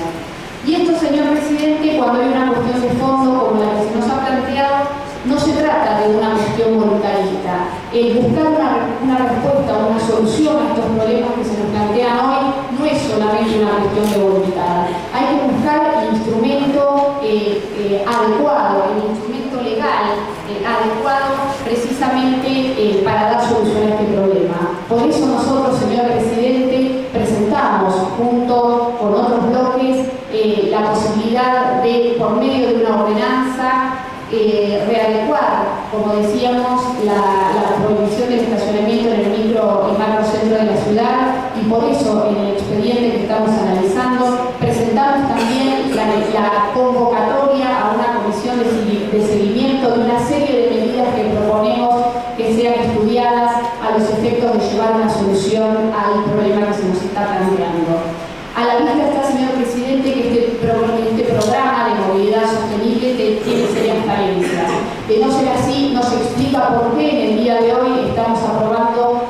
Y esto, señor presidente, cuando hay una cuestión de fondo como la que se nos ha planteado, no se trata de una cuestión voluntarista. El buscar una respuesta o una solución a estos problemas que se nos plantean hoy no es solamente una cuestión de voluntad. Hay que buscar el instrumento adecuado, el instrumento legal adecuado precisamente para dar solución a este problema. Por eso nosotros, señor presidente, presentamos junto con otros bloques la posibilidad de, por medio de una ordenanza, readecuar, como decíamos, la prohibición del estacionamiento en el micro y macro centro de la ciudad, y por eso en el expediente que estamos analizando presentamos también la convocatoria a una comisión de seguimiento de una serie de medidas que proponemos que sean estudiadas a los efectos de llevar una solución al problema que se nos está planteando. A la vista está, señor presidente, que este programa de movilidad sostenible tiene serias falencias. De no ser así, nos explica por qué en el día de hoy estamos aprobando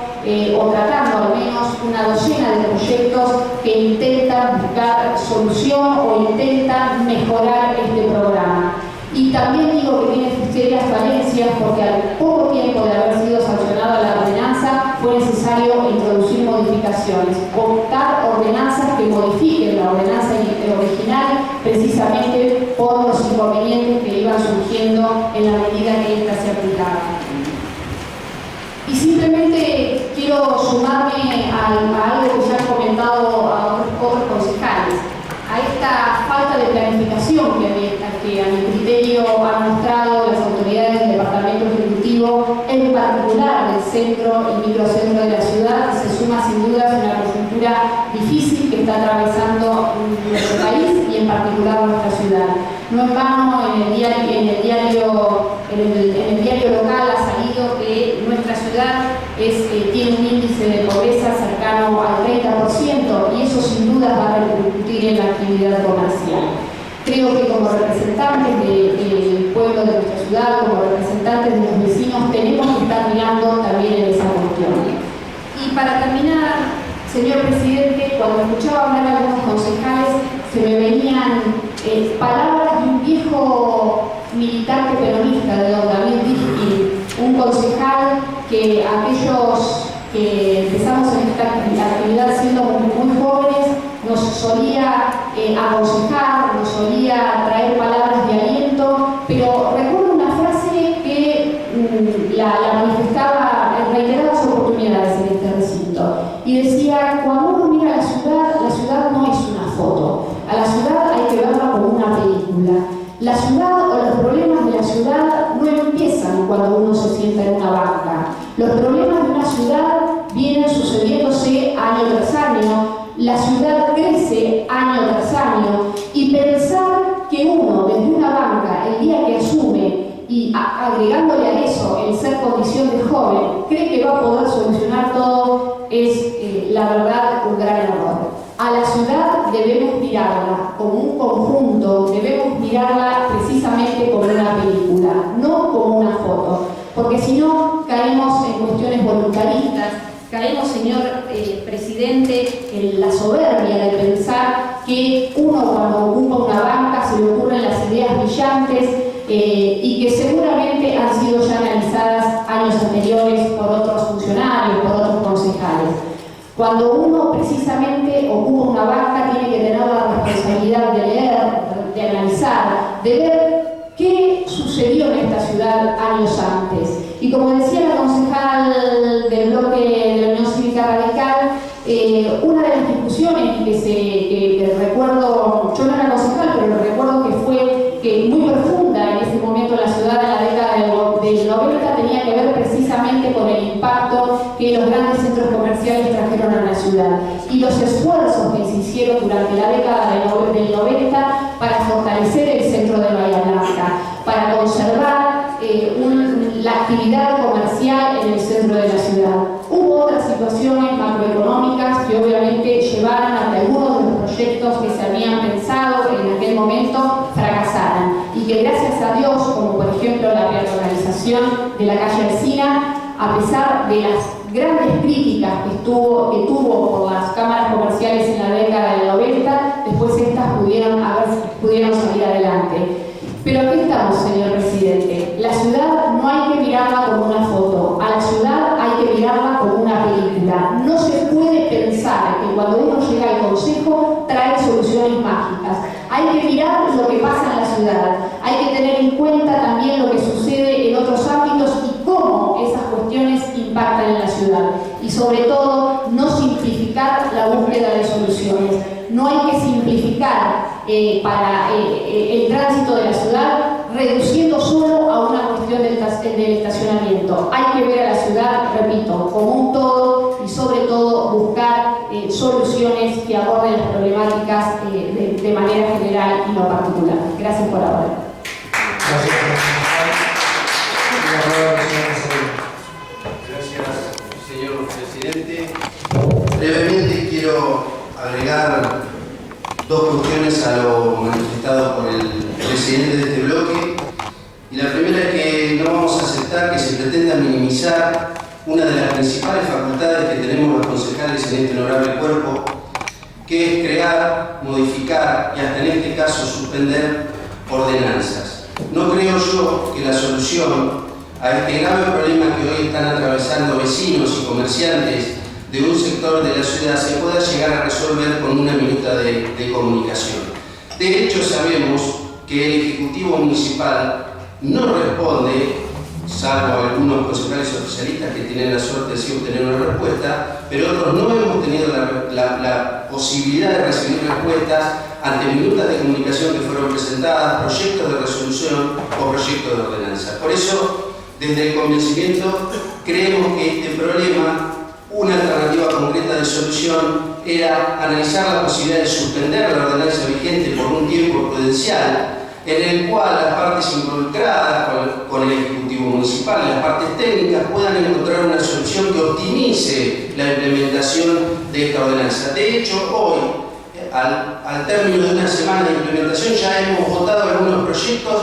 o tratando al menos una docena de proyectos que intentan buscar solución o intentan mejorar este programa. Y también digo que tiene serias falencias porque al poco tiempo de haber sido sancionada la ordenanza fue necesario introducir modificaciones, optar ordenanzas que modifiquen la ordenanza original precisamente por los inconvenientes que iban surgiendo en la medida que ésta se aplicaba. Y simplemente quiero sumarme a algo que ya han comentado a otros concejales, a esta falta de planificación que a mi criterio han mostrado las autoridades del Departamento Ejecutivo, en particular del centro y microcentro de la ciudad, que se suma sin duda a una coyuntura difícil que está atravesando nuestro país y en particular nuestra ciudad. No en vano en el diario local ha salido que nuestra ciudad tiene un índice de pobreza cercano al 30% y eso sin duda va a repercutir en la actividad comercial. Creo que como representantes del pueblo de nuestra ciudad, como representantes de los vecinos, tenemos que estar mirando también en esa cuestión. Y para terminar, señor presidente, cuando escuchaba hablar a algunos concejales, se me venían palabras de un viejo militante peronista, de don David Diskin, un concejal que aquellos que empezamos en esta actividad siendo muy jóvenes nos solía aconsejar, nos solía traer palabras de aliento, pero recuerdo una frase que la manifestaba en reiteradas oportunidades en este recinto y decía: cuando uno mira la ciudad no es una foto, a la ciudad hay que verla como una película. La ciudad o los problemas de la ciudad no empiezan cuando uno se sienta en una banca. Los problemas de una ciudad vienen sucediéndose año tras año. La ciudad crece año tras año y pensar que uno desde una banca el día que asume y agregándole a eso el ser condición de joven cree que va a poder solucionar todo es la verdad un gran error. A la ciudad debemos mirarla como un conjunto, debemos mirarla precisamente como una película, no como una foto, porque si no caemos en cuestiones voluntaristas, caemos, señor presidente, en la soberbia de pensar que uno cuando ocupa una banca se le ocurren las ideas brillantes y que seguramente han sido ya analizadas años anteriores por otros funcionarios, por otros concejales. Cuando uno precisamente ocupa una banca tiene que tener la responsabilidad de leer, de analizar, de ver qué sucedió en esta ciudad años antes. Y como decía la concejal del bloque de la Unión Cívica Radical, una de las discusiones que recuerdo, yo no era concejal, pero recuerdo que fue muy profunda en ese momento en la ciudad en la década del 90, tenía que ver precisamente con el impacto que los grandes centros comerciales trajeron a la ciudad y los esfuerzos que se hicieron durante la década del 90 para fortalecer el centro de Bahía Blanca, para conservar la actividad comercial en el centro de la ciudad. Hubo otras situaciones macroeconómicas que obviamente llevaron a que algunos de los proyectos que se habían pensado en aquel momento fracasaran y que gracias a Dios, como por ejemplo la peatonalización de la calle Alsina, a pesar de las grandes críticas que tuvo por las cámaras comerciales en la década del 90, después estas pudieron salir adelante. Pero aquí estamos, señor presidente. La ciudad no hay que mirarla como una foto, a la ciudad hay que mirarla como una película. No se puede pensar que cuando uno llega al consejo trae soluciones mágicas. Hay que mirar lo que pasa en la ciudad, hay que tener en cuenta también lo que sucede en otros ámbitos y cómo esas cuestiones impactan en la ciudad. Y sobre todo, no simplificar la búsqueda de soluciones. No hay que simplificar para el tránsito de la ciudad reduciendo solo a una cuestión del estacionamiento. Hay que ver a la ciudad, repito, como un todo y sobre todo buscar soluciones que aborden las problemáticas de manera general y no particular. Gracias por ahora. Gracias, señor presidente. Brevemente quiero agregar dos cuestiones a lo manifestado por el presidente de este bloque. Y la primera es que no vamos a aceptar que se pretenda minimizar una de las principales facultades que tenemos los concejales en este honorable cuerpo, que es crear, modificar y hasta en este caso suspender ordenanzas. No creo yo que la solución a este grave problema que hoy están atravesando vecinos y comerciantes de un sector de la ciudad se pueda llegar a resolver con una minuta de comunicación. De hecho, sabemos que el Ejecutivo Municipal no responde salvo algunos concejales oficialistas que tienen la suerte de sí obtener una respuesta, pero otros no hemos tenido la posibilidad de recibir respuestas ante minutas de comunicación que fueron presentadas, proyectos de resolución o proyectos de ordenanza. Por eso, desde el convencimiento, creemos que este problema, una alternativa concreta de solución, era analizar la posibilidad de suspender la ordenanza vigente por un tiempo prudencial, en el cual las partes involucradas con el Ejecutivo Municipal y las partes técnicas puedan encontrar una solución que optimice la implementación de esta ordenanza. De hecho, hoy, al término de una semana de implementación, ya hemos votado algunos proyectos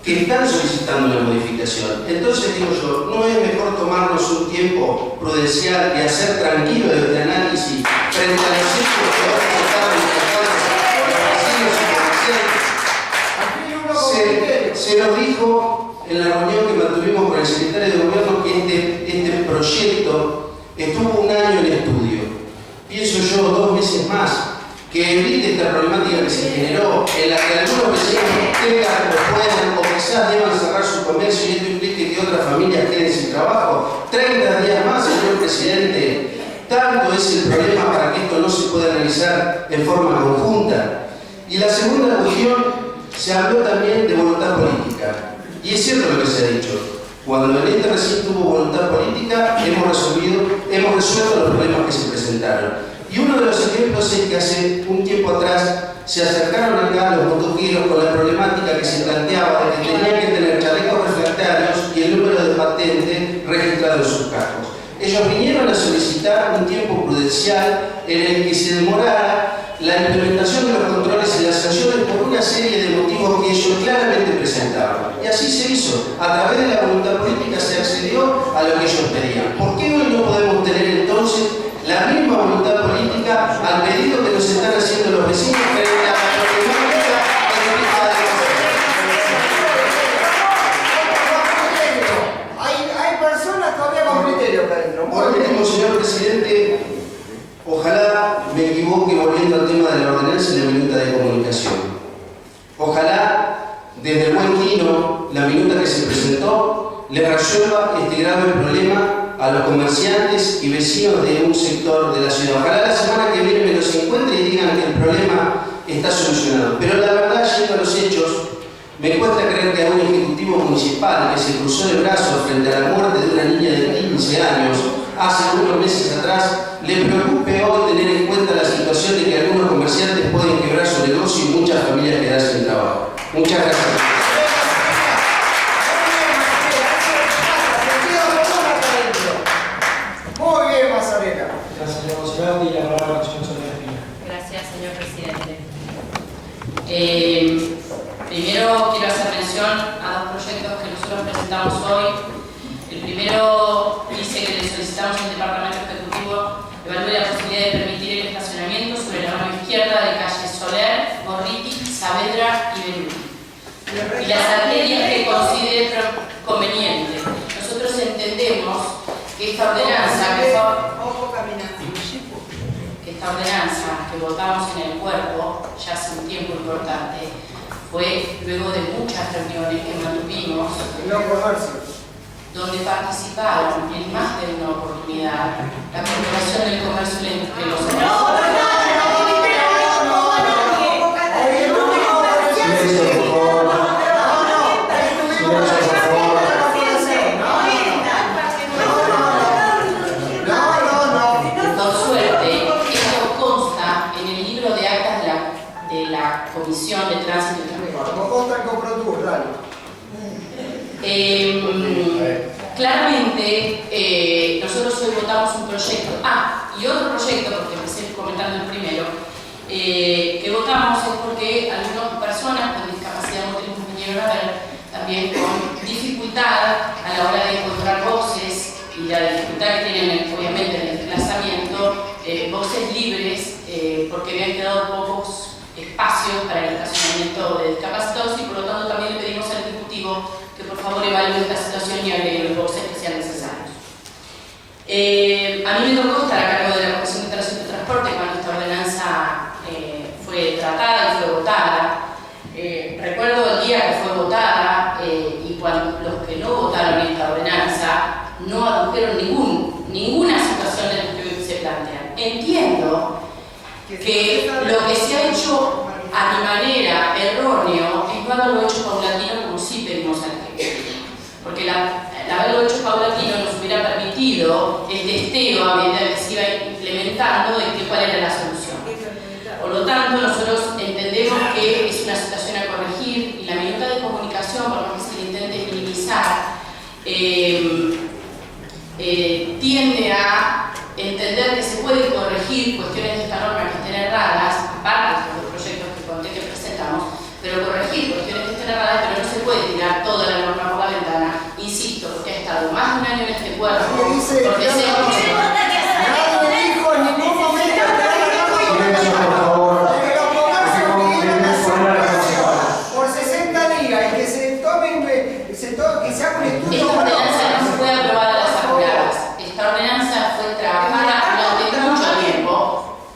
que están solicitando una modificación. Entonces digo yo, ¿no es mejor tomarnos un tiempo prudencial y hacer tranquilo este análisis frente a los hechos que van a estar Se nos dijo en la reunión que mantuvimos con el secretario de Gobierno que este proyecto estuvo un año en estudio. Pienso yo 2 meses más, que evite esta problemática que se generó, en la que algunos vecinos tengan o puedan o quizás deban cerrar su comercio y esto implique que otras familias queden sin trabajo. 30 días más, señor presidente. Tanto es el problema para que esto no se pueda analizar en forma conjunta. Y la segunda cuestión, se habló también de voluntad política. Y es cierto lo que se ha dicho. Cuando en este recinto hubo voluntad política, hemos resuelto los problemas que se presentaron. Y uno de los ejemplos es que hace un tiempo atrás se acercaron acá los motoqueros con la problemática que se planteaba de que tenían que tener chalecos refractarios y el número de patente registrado en sus cascos. Ellos vinieron a solicitar un tiempo prudencial en el que se demorara la implementación de los controles y las sanciones por una serie de motivos que ellos claramente presentaban. Y así se hizo. A través de la voluntad política se accedió a lo que ellos pedían. ¿Por qué hoy no podemos tener entonces la misma voluntad política al pedido que nos están haciendo los vecinos frente a la problemática que nos está de Hay personas todavía con criterio, Pedro. Por último, señor presidente, ojalá me equivoque volviendo al tema de la ordenanza y la minuta de comunicación. Ojalá, desde el buen tino, la minuta que se presentó le resuelva este grave problema a los comerciantes y vecinos de un sector de la ciudad. Ojalá la semana que viene me los encuentre y digan que el problema está solucionado. Pero la verdad, yendo a los hechos, me cuesta creer que a un ejecutivo municipal que se cruzó de brazos frente a la muerte de una niña de 15 años hace algunos meses atrás, le preocupe hoy tener en cuenta la situación de que algunos comerciantes pueden quebrar su negocio y muchas familias quedar sin trabajo. Muchas gracias. Muy bien, Mazarela. Gracias, señor presidente. Primero quiero hacer mención a 2 proyectos que nosotros presentamos hoy. El primero dice que le solicitamos al Departamento Ejecutivo evalúe la posibilidad de permitir el estacionamiento sobre la mano izquierda de calle Soler, Gorriti, Saavedra y Beruti, y las arterias que considere conveniente. Nosotros entendemos que esta ordenanza que votamos en el cuerpo ya hace un tiempo importante fue luego de muchas reuniones que mantuvimos, donde participaron en más de una oportunidad la Corporación del Comercio de los Por suerte, esto consta en el libro de actas de la Comisión de Tránsito y Transporte. ¿Cómo consta con Protur, Claramente, nosotros hoy votamos un proyecto. Y otro proyecto, porque empecé comentando el primero, que votamos es porque algunas personas con discapacidad motriz nos vinieron a ver también con dificultad a la hora de encontrar boxes y la dificultad que tienen obviamente en el desplazamiento, boxes libres, porque habían quedado pocos espacios para el estacionamiento de discapacitados y por lo tanto también le pedimos al Ejecutivo que por favor evalúe esta situación y agregue los boxes que sean necesarios. A mí me tocó estar a cargo de la Comisión de Tránsito y Transporte cuando esta ordenanza fue tratada y fue votada. Recuerdo el día que fue votada y cuando los que no votaron esta ordenanza vieron ninguna situación de las que se plantean. Entiendo que lo que se ha hecho a mi manera erróneo es no haberlo hecho paulatino como sí pedimos al jefe. Porque el haberlo hecho paulatino nos hubiera permitido el testeo a medida que se iba implementando de cuál era la solución. Por lo tanto, nosotros entendemos que es una situación a corregir y la minuta de comunicación, por más que se le intente minimizar, tiende a entender que se pueden corregir cuestiones de esta norma que estén erradas, aparte de los proyectos que conté que presentamos, pero corregir cuestiones que estén erradas, pero no se puede tirar toda la norma por la ventana, insisto, porque ha estado más de un año en este cuerpo, porque se por 60 días y que se tomen, que se haga un estudio. Esta ordenanza no fue aprobada a las apuradas. Esta ordenanza fue trabajada durante mucho tiempo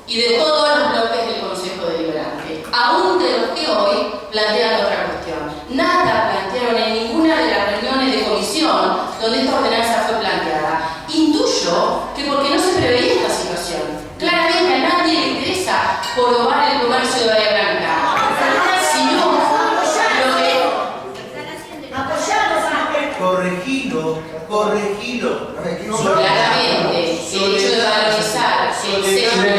y de todos los bloques del Consejo Deliberante, aún de los que hoy plantean otra cuestión. Nada plantearon en ninguna de las reuniones de comisión donde esta ordenanza fue planteada. Intuyo que porque no se preveía esta situación. Claramente a nadie le interesa jorobar el comercio de Bahía Blanca. Corregilo. Claramente, el hecho de valorizar el centro de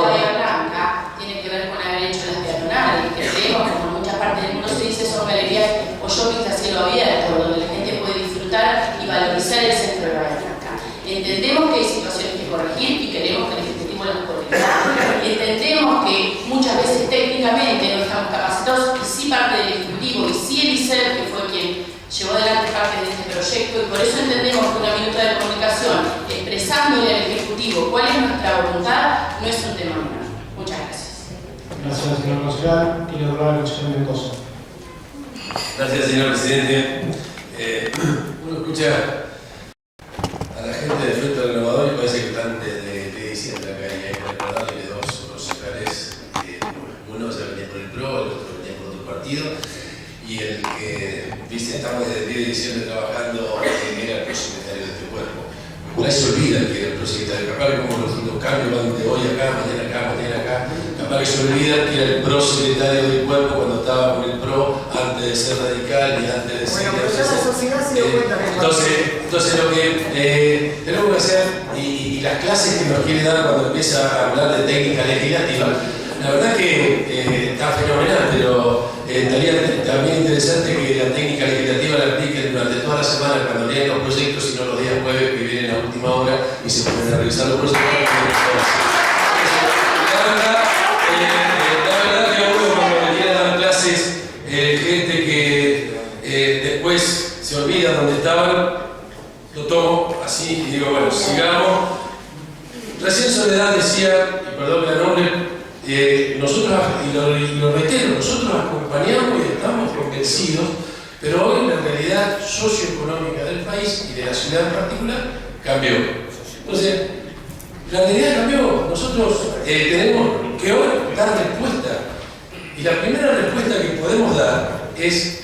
Bahía Blanca tiene que ver con haber hecho las peatonales, que creemos que en muchas partes del mundo se dice son galerías o shoppings a cielo abierto, donde la gente puede disfrutar y valorizar el centro de Bahía Blanca. Entendemos que hay situaciones que corregir y queremos que el Ejecutivo las corrija. Entendemos que muchas veces técnicamente no estamos capacitados y sí parte del Ejecutivo y sí el ICER, que fue quien llevó adelante parte de este proyecto, y por eso entendemos que una minuta de comunicación expresándole al Ejecutivo cuál es nuestra voluntad no es un tema menor. Muchas gracias. Gracias, señor concejal. Tiene que hablar el concejal Mendoza. Gracias, señor presidente. Uno escucha a la gente de Frente Renovador y parece que están de diciembre acá, y hay que recordarle que dos concejales, uno se venía por el PRO, el otro venía por otro partido, y el que, viste, estamos desde el 10 de diciembre trabajando, era el prosecretario de este cuerpo. Por ahí se olvida que era el prosecretario, capaz que como los distintos cambios van de hoy acá, mañana acá, capaz que se olvida que era el prosecretario del cuerpo cuando estaba con el PRO, antes de ser radical y antes de ser... Bueno, pero ya la sociedad se dio cuenta que... Entonces lo que tenemos que hacer, y las clases que nos quiere dar cuando empieza a hablar de técnica legislativa, la verdad que está fenomenal, pero estaría también interesante que la técnica legislativa la apliquen durante toda la semana cuando lean los proyectos y no los días jueves que vienen a última hora y se ponen a revisar los proyectos. La verdad que uno cuando le quiere dar clases, gente que después se olvida dónde estaban, lo tomo así y digo, bueno, sigamos. Recién Soledad decía, y perdón que la nombre, nosotros, y lo reitero, nosotros acompañamos y estamos convencidos, pero hoy la realidad socioeconómica del país y de la ciudad en particular cambió. Entonces, la realidad cambió. Nosotros tenemos que hoy dar respuesta. Y la primera respuesta que podemos dar es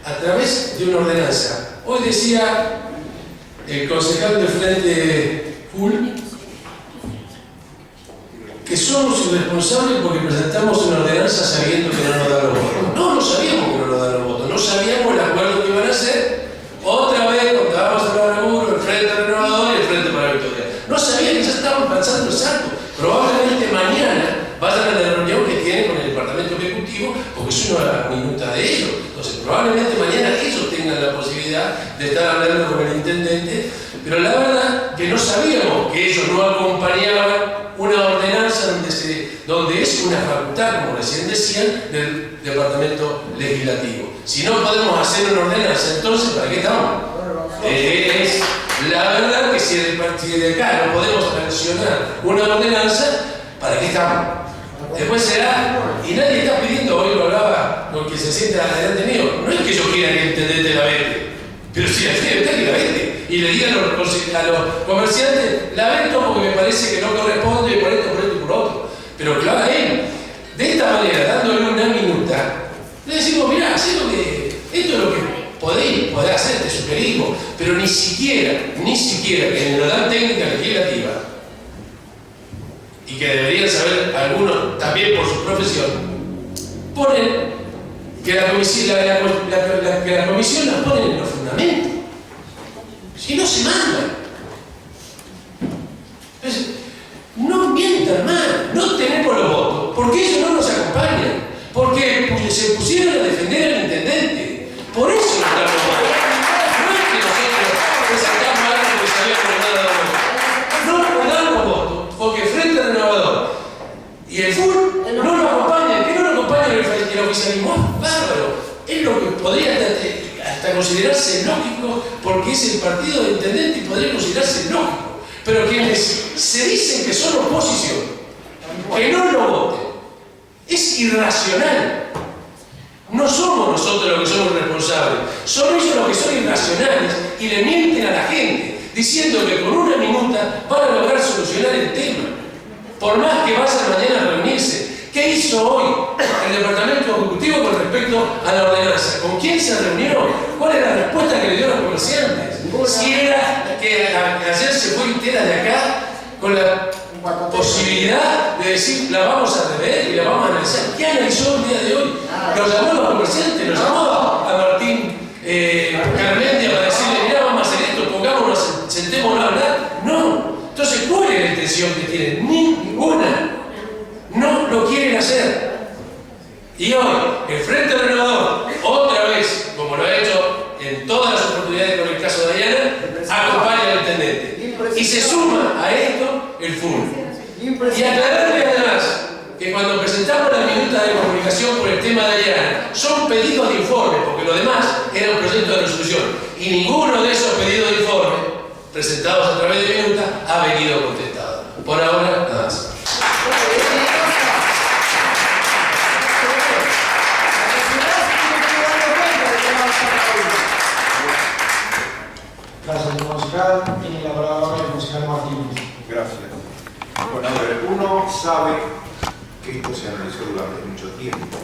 a través de una ordenanza. Hoy decía el concejal del Frente Full que somos irresponsables porque presentamos una ordenanza sabiendo que no nos dan los votos. No, no sabíamos que no nos dan los votos, no sabíamos el acuerdo que iban a hacer. Otra vez contábamos a la laburo, el Frente Renovador y el Frente para la Victoria. No sabían que ya estaban lanzando el salto. Probablemente mañana vayan a la reunión que tienen con el Departamento Ejecutivo, porque es una minuta de ellos. Entonces, probablemente mañana ellos tengan la posibilidad de estar hablando con el intendente, pero la verdad que no sabíamos que ellos no acompañaban una ordenanza donde es una facultad, como recién decían, del Departamento Legislativo. Si no podemos hacer una ordenanza, entonces, ¿para qué estamos? Es la verdad que si de acá no podemos sancionar una ordenanza, ¿para qué estamos? Después será, y nadie está pidiendo, hoy lo hablaba, lo que se sienta adelante mío, no es que yo quiera que el intendente la vende, pero si la quiere vender, que la vende. Y le digan a los comerciantes, la vendo porque me parece que no corresponde por esto y por otro. Pero que lo haga él. De esta manera, dándole una minuta, le decimos, mirá, esto es lo que podés hacer, te sugerimos, pero ni siquiera que en la edad técnica legislativa, y que deberían saber algunos también por su profesión, ponen que la comisión la ponen en los fundamentos. Si no se mandan. Entonces, no mientan más, no tenemos los votos, porque ellos no nos acompañan, porque se pusieron a defender al intendente. Por eso no estamos mal. No es que nosotros presentamos algo que sabíamos que no damos votos, porque frente al renovador y el FUR no nos acompañan. ¿Qué no nos acompaña el oficialismo? Bárbaro. Es lo que podría hasta considerarse lógico, porque es el partido del intendente y podría considerarse lógico. Pero quienes se dicen que son oposición, que no lo voten, es irracional. No somos nosotros los que somos responsables, son ellos los que son irracionales y le mienten a la gente, diciendo que con una minuta van a lograr solucionar el tema. Por más que vayan mañana a reunirse. ¿Qué hizo hoy el Departamento Ejecutivo con respecto a la ordenanza? ¿Con quién se reunió? ¿Cuál era la respuesta que le dio a los comerciantes? Si era que ayer se fue entera de acá con la posibilidad de decir la vamos a rever y la vamos a analizar. ¿Qué analizó el día de hoy? Lo llamó a los comerciantes, lo llamó a Martín Carmendia para decirle, mirá, vamos a hacer esto, pongámonos, sentémonos a hablar. No. Entonces, ¿cuál es la intención que tienen? Ninguna. No lo quieren hacer. Y hoy, el Frente Renovador, otra vez, como lo ha hecho en todas las oportunidades con el caso de Dayana, acompaña al intendente. Y se suma a esto el FUR. Y aclararle además que cuando presentamos la minuta de comunicación por el tema de Dayana, son pedidos de informe, porque lo demás era un proyecto de resolución. Y ninguno de esos pedidos de informe, presentados a través de minuta, ha venido contestado. Por ahora, nada más. Gracias, señor concejal. Tiene la palabra ahora el concejal Martínez. Gracias. Bueno, a ver, uno sabe que esto se analizó durante mucho tiempo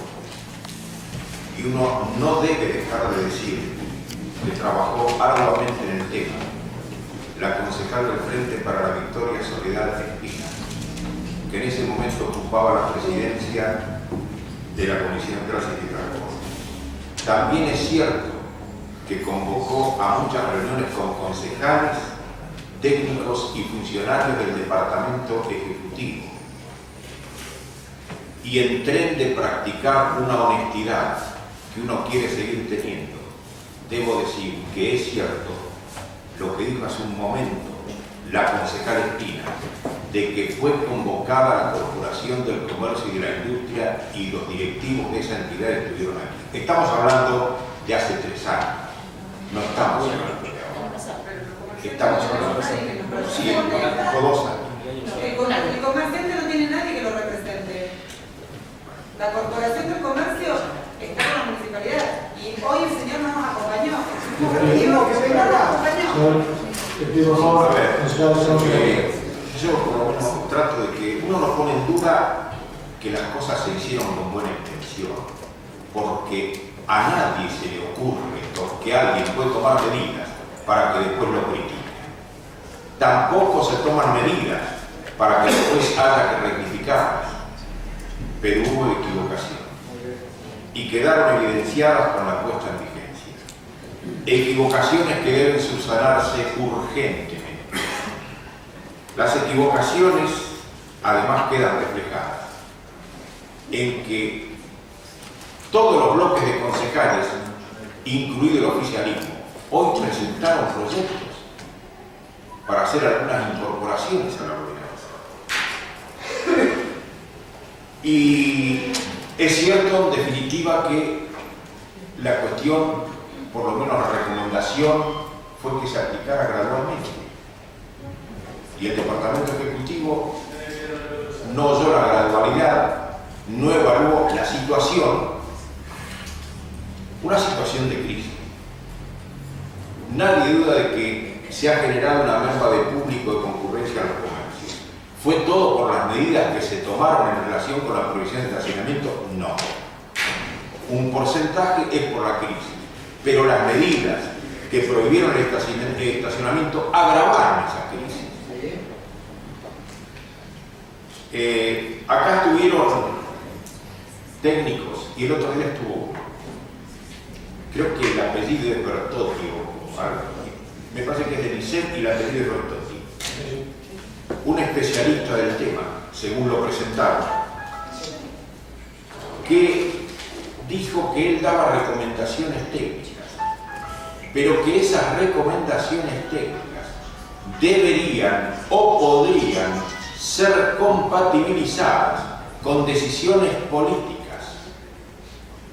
y uno no debe dejar de decir que trabajó arduamente en el tema la concejal del Frente para la Victoria, Soledad Espina, que en ese momento ocupaba la presidencia de la Comisión de Tránsito y Transporte. También es cierto que convocó a muchas reuniones con concejales, técnicos y funcionarios del Departamento Ejecutivo. Y en tren de practicar una honestidad que uno quiere seguir teniendo, debo decir que es cierto lo que dijo hace un momento la concejal Espina, de que fue convocada la Corporación del Comercio y de la Industria y los directivos de esa entidad estuvieron aquí. Estamos hablando de hace 3 años. No estamos hablando de ahora. Estamos hablando de 2 años. El comerciante no tiene nadie que lo represente. La Corporación del Comercio está en la municipalidad y hoy el señor no nos acompañó. Yo por lo menos trato de que uno no pone en duda que las cosas se hicieron con buena intención, porque a nadie se le ocurre que alguien puede tomar medidas para que después lo critique. Tampoco se toman medidas para que después haya que rectificarlas, pero hubo equivocaciones y quedaron evidenciadas con la puesta en vigencia. Equivocaciones que deben subsanarse urgentemente. Las equivocaciones además quedan reflejadas en que todos los bloques de concejales, incluido el oficialismo, hoy presentaron proyectos para hacer algunas incorporaciones a la ordenanza. Y es cierto, en definitiva, que la cuestión, por lo menos la recomendación, fue que se aplicara gradualmente. Y el Departamento Ejecutivo no oyó la gradualidad, no evaluó la situación, una situación de crisis. Nadie duda de que se ha generado una merma de público de concurrencia a los comercios. ¿Fue todo por las medidas que se tomaron en relación con la prohibición de estacionamiento? No. Un porcentaje es por la crisis, pero las medidas que prohibieron el estacionamiento agravaron esa crisis. Acá estuvieron técnicos y el otro día estuvo, creo que el apellido es Bertotti o algo, me parece que es de Licet y el apellido es Bertotti, un especialista del tema, según lo presentaron, que dijo que él daba recomendaciones técnicas, pero que esas recomendaciones técnicas deberían o podrían ser compatibilizadas con decisiones políticas.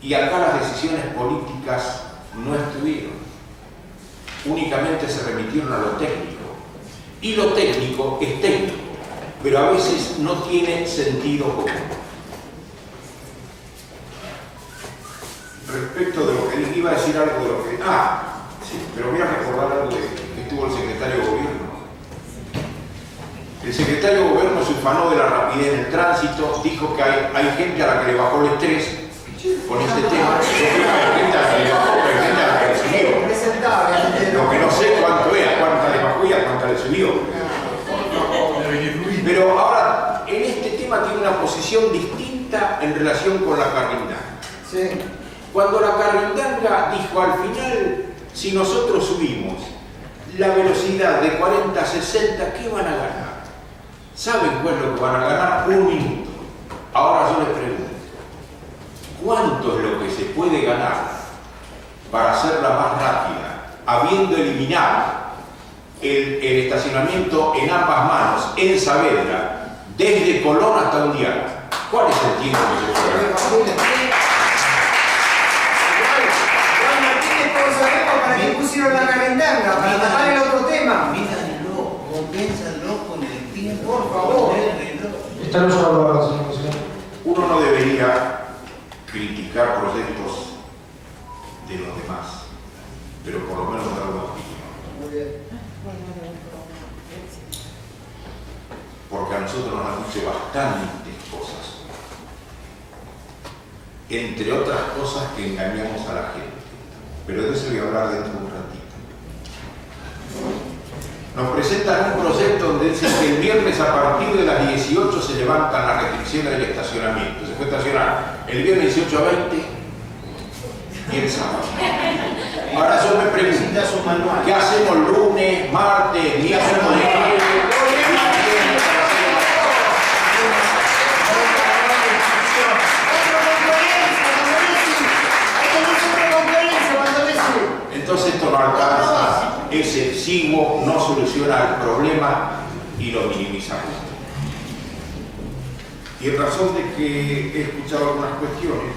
Y acá las decisiones políticas no estuvieron. Únicamente se remitieron a lo técnico. Y lo técnico es técnico, pero a veces no tiene sentido común. Respecto de lo que iba a decir algo de lo que... sí, pero voy a recordar algo que estuvo el secretario de Gobierno. El secretario de Gobierno se ufanó de la rapidez en el tránsito, dijo que hay gente a la que le bajó el estrés con este tema. Hay gente a la que le bajó, hay gente a la que le subió. Lo que no sé cuánto era, cuánta le bajó y a cuánta le subió. Pero ahora, en este tema tiene una posición distinta en relación con la carrindanga. Sí. Cuando la carrindanga dijo al final, si nosotros subimos la velocidad de 40 a 60, ¿qué van a ganar? ¿Saben cuál es lo que van a ganar? 1 minuto. Ahora yo les pregunto, ¿cuánto es lo que se puede ganar para hacerla más rápida, habiendo eliminado el estacionamiento en ambas manos, en Saavedra, desde Colón hasta Undiaga? ¿Cuál es el tiempo que se puede ganar? ¿Para qué pusieron la carrindanga? Para tapar el otro tema. Mídanlo, compénsanlo con el tiempo. Por favor. Estamos hablando, señor presidente. Uno no debería criticar proyectos de los demás, pero por lo menos dar una opinión. Muy bien. Porque a nosotros nos han dicho bastantes cosas. Entre otras cosas que engañamos a la gente. Pero de eso voy a hablar dentro de un ratito. Nos presentan un proyecto donde dicen que el viernes a partir de las 18 se levantan las restricciones del estacionamiento. Se puede estacionar el viernes 18 a 20 y el sábado. Ahora yo me pregunto, ¿qué hacemos lunes, martes, miércoles? Entonces esto no alcanza, es exiguo, no soluciona el problema y lo minimizamos. Y en razón de que he escuchado algunas cuestiones,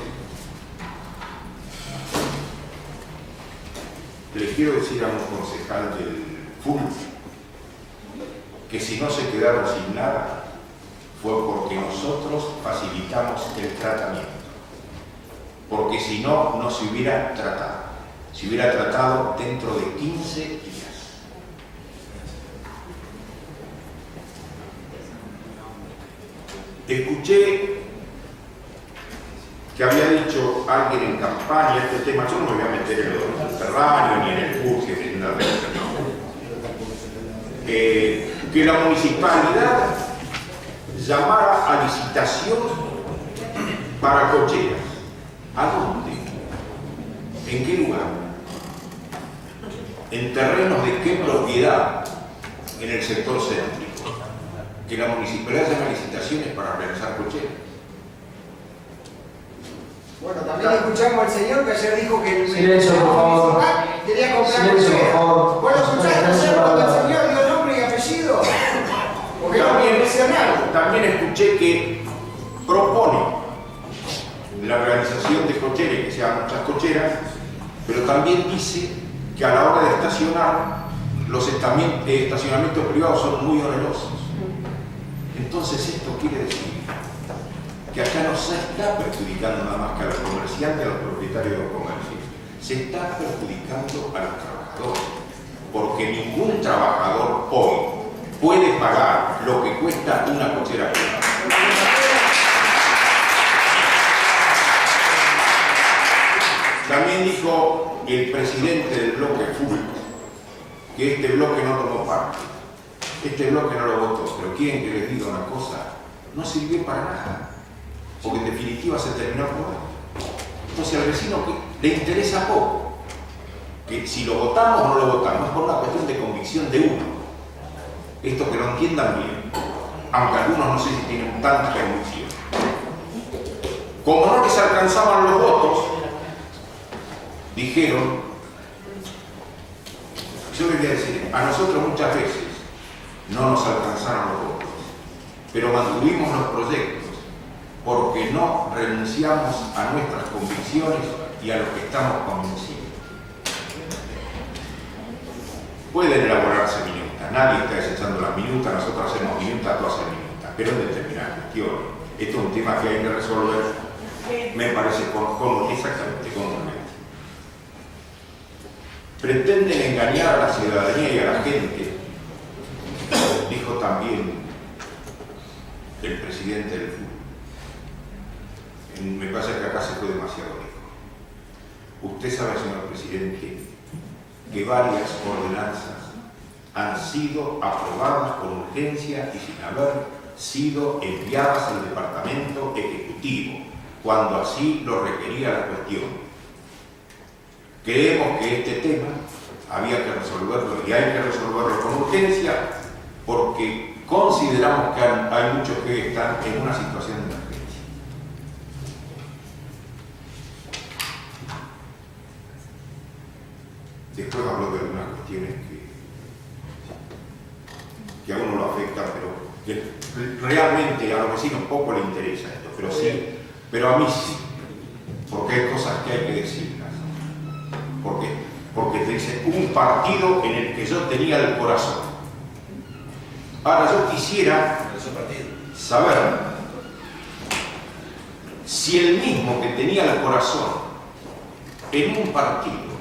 le quiero decir a un concejal del FUL que si no se quedaron sin nada fue porque nosotros facilitamos el tratamiento, porque si no, no se hubiera tratado. Se hubiera tratado dentro de 15 días. Escuché que había dicho alguien en campaña este tema, yo no me voy a meter en lo del subterráneo, ni en el curso, ni en nada de eso, que la municipalidad llamara a licitación para cocheras. ¿A dónde? ¿En qué lugar? ¿En terrenos de qué propiedad? En el sector céntrico. Que la municipalidad llama licitaciones para realizar cocheras. Bueno, también escuchamos al señor que ayer dijo que el Silencio, por favor. quería comprar Silencio, por favor. Bueno, escuchaste ayer cuando el señor dio nombre y apellido. Porque era profesional. También escuché que propone la organización de cocheras, que sean muchas cocheras, pero también dice que a la hora de estacionar, los estacionamientos privados son muy onerosos. Entonces esto quiere decir que acá no se está perjudicando nada más que a los comerciantes, a los propietarios de los comercios, se está perjudicando a los trabajadores, porque ningún trabajador hoy puede pagar lo que cuesta una cochera privada. También dijo el presidente del bloque FUL que este bloque no tomó parte. Este bloque no lo votó, pero quieren que les diga una cosa, no sirvió para nada, porque en definitiva se terminó por él. Entonces al vecino le interesa poco, que si lo votamos o no lo votamos, es por una cuestión de convicción de uno. Esto que lo entiendan bien, aunque algunos no sé si tienen tanta convicción. Como no les alcanzaban los votos, dijeron, yo les voy a decir, a nosotros muchas veces no nos alcanzaron los votos, pero mantuvimos los proyectos porque no renunciamos a nuestras convicciones y a lo que estamos convencidos. Pueden elaborarse minutas, nadie está desechando las minutas, nosotros hacemos minutas, tú haces minutas, pero en determinadas cuestiones. Esto es un tema que hay que resolver, me parece, exactamente congruente. Pretenden engañar a la ciudadanía y a la gente, dijo también el presidente del fútbol. Me parece que acá se fue demasiado lejos. Usted sabe, señor presidente, que varias ordenanzas han sido aprobadas con urgencia y sin haber sido enviadas al Departamento Ejecutivo, cuando así lo requería la cuestión. Creemos que este tema había que resolverlo y hay que resolverlo con urgencia porque consideramos que hay muchos que están en una situación de emergencia. Después habló de algunas cuestiones que a uno lo afectan, pero que realmente a los vecinos poco le interesa esto, pero sí, pero a mí sí, porque hay cosas que hay que decirlas. Porque te dice un partido en el que yo tenía el corazón. Ahora yo quisiera saber si el mismo que tenía el corazón en un partido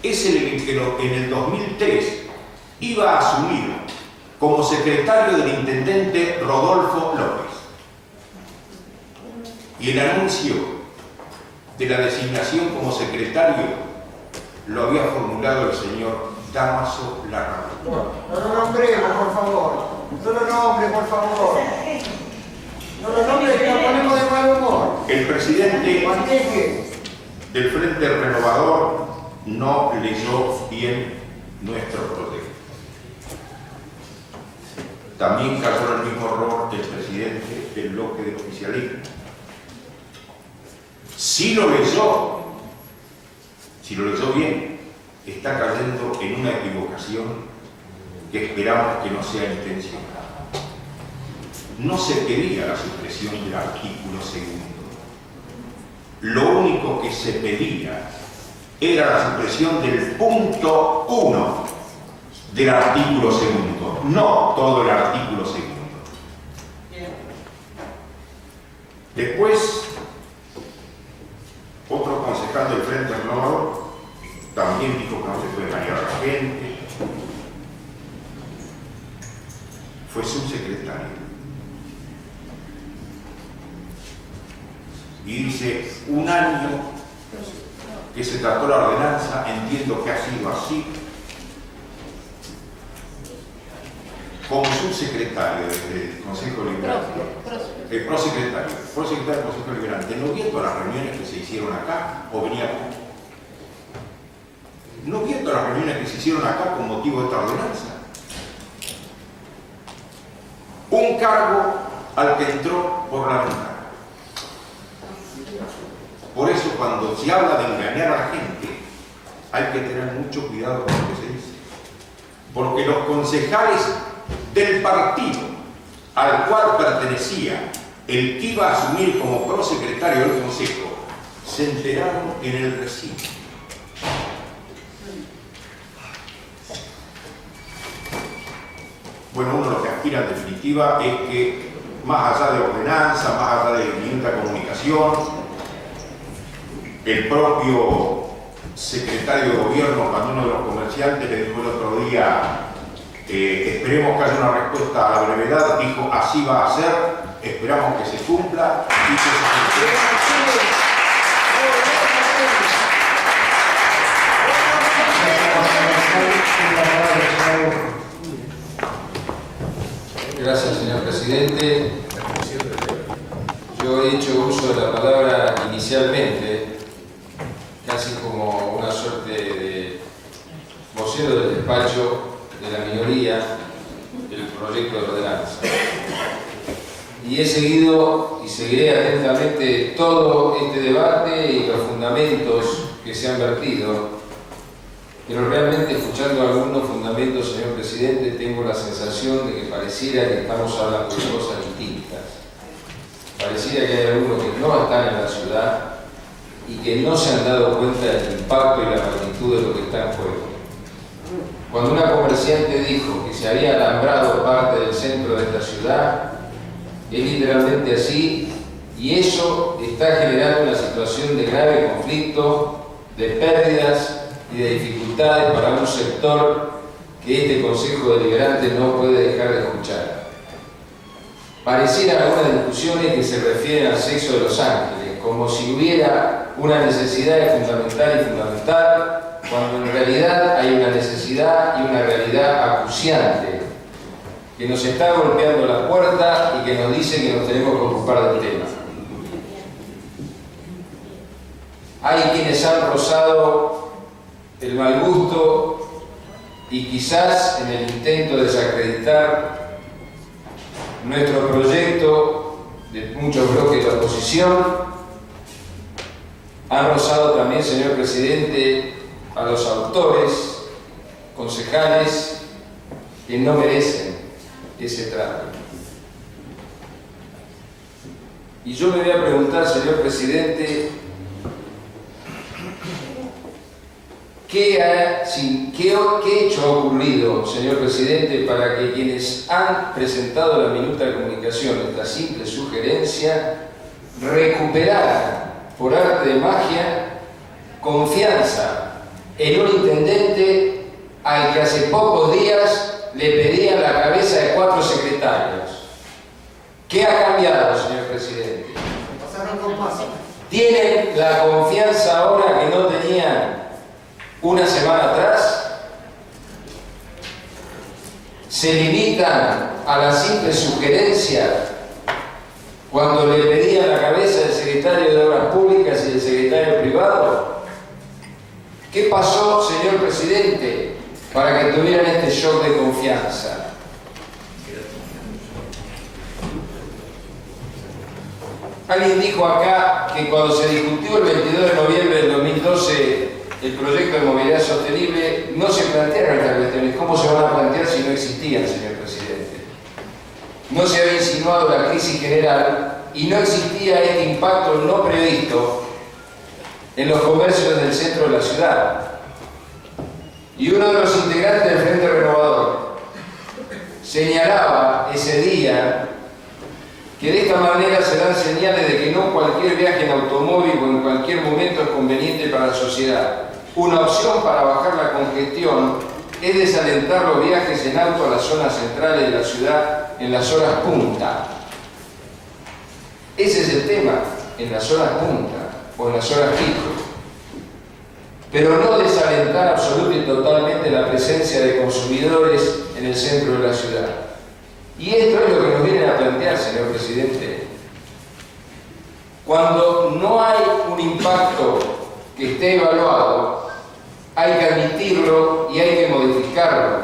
es el que en el 2003 iba a asumir como secretario del intendente Rodolfo López. Y el anuncio de la designación como secretario lo había formulado el señor Dámaso Larrabal. No lo nombremos, por favor. No lo nombre, por favor. No lo nombre, que nos ponemos de mal humor. El presidente del Frente Renovador no leyó bien nuestro proyecto. También cayó en el mismo error el presidente del bloque del oficialismo. Si lo leyó bien, está cayendo en una equivocación que esperamos que no sea intencional. No se pedía la supresión del artículo 2. Lo único que se pedía era la supresión del punto 1 del artículo 2, no todo el artículo 2. Después, otro concejal del Frente Renovador también dijo que no se puede engañar a la gente. Fue subsecretario. Y dice, un año que se trató la ordenanza, entiendo que ha sido así. Como subsecretario del Consejo Liberante, prosecretario del Consejo Liberante, ¿no viendo las reuniones que se hicieron acá o venía? ¿No viendo las reuniones que se hicieron acá con motivo de esta ordenanza? Un cargo al que entró por la ventana. Por eso cuando se habla de engañar a la gente, hay que tener mucho cuidado con lo que se dice. Porque los concejales del partido al cual pertenecía el que iba a asumir como prosecretario del Consejo, se enteraron en el recinto. Bueno, uno lo que aspira en definitiva es que, más allá de ordenanza, más allá de minuta comunicación, el propio secretario de gobierno, cuando uno de los comerciantes le dijo el otro día, esperemos que haya una respuesta a la brevedad, dijo, así va a ser, esperamos que se cumpla y que se cumpla. Gracias, señor presidente. Yo he hecho uso de la palabra inicialmente, casi como una suerte de vocero del despacho de la minoría del proyecto de ordenanza. Y he seguido y seguiré atentamente todo este debate y los fundamentos que se han vertido. Pero realmente, escuchando algunos fundamentos, señor presidente, tengo la sensación de que pareciera que estamos hablando de cosas distintas. Pareciera que hay algunos que no están en la ciudad y que no se han dado cuenta del impacto y la magnitud de lo que está en juego. Cuando una comerciante dijo que se había alambrado parte del centro de esta ciudad, es literalmente así, y eso está generando una situación de grave conflicto, de pérdidas y de dificultades para un sector que este Consejo Deliberante no puede dejar de escuchar. Parecieran algunas discusiones que se refieren al sexo de los ángeles, como si hubiera una necesidad de fundamental, cuando en realidad hay una necesidad y una realidad acuciante que nos está golpeando la puerta y que nos dice que nos tenemos que ocupar del tema. Hay quienes han rozado el mal gusto y quizás en el intento de desacreditar nuestro proyecto de muchos bloques de la oposición, han rozado también, señor presidente, a los autores, concejales, que no merecen ese trato. Y yo me voy a preguntar, señor presidente, ¿qué hecho ha ocurrido, señor presidente, para que quienes han presentado la minuta de comunicación, esta simple sugerencia, recuperaran por arte de magia confianza en un intendente al que hace pocos días le pedían la cabeza de 4 secretarios? ¿Qué ha cambiado, señor presidente? ¿Tienen la confianza ahora que no tenían una semana atrás? ¿Se limitan a la simple sugerencia cuando le pedían la cabeza del secretario de Obras Públicas y del secretario privado? ¿Qué pasó, señor presidente, para que tuvieran este shock de confianza? Alguien dijo acá que cuando se discutió el 22 de noviembre del 2012 el proyecto de movilidad sostenible, no se plantearon estas cuestiones. ¿Cómo se van a plantear si no existían, señor presidente? No se había insinuado la crisis general y no existía este impacto no previsto en los comercios del centro de la ciudad. Y uno de los integrantes del Frente Renovador señalaba ese día que de esta manera se dan señales de que no cualquier viaje en automóvil o en cualquier momento es conveniente para la sociedad. Una opción para bajar la congestión es desalentar los viajes en auto a las zonas centrales de la ciudad en las horas punta. Ese es el tema, en las horas punta o en las horas pico. Pero no desalentar absoluta y totalmente la presencia de consumidores en el centro de la ciudad. Y esto es lo que nos vienen a plantear, señor presidente. Cuando no hay un impacto que esté evaluado, hay que admitirlo y hay que modificarlo.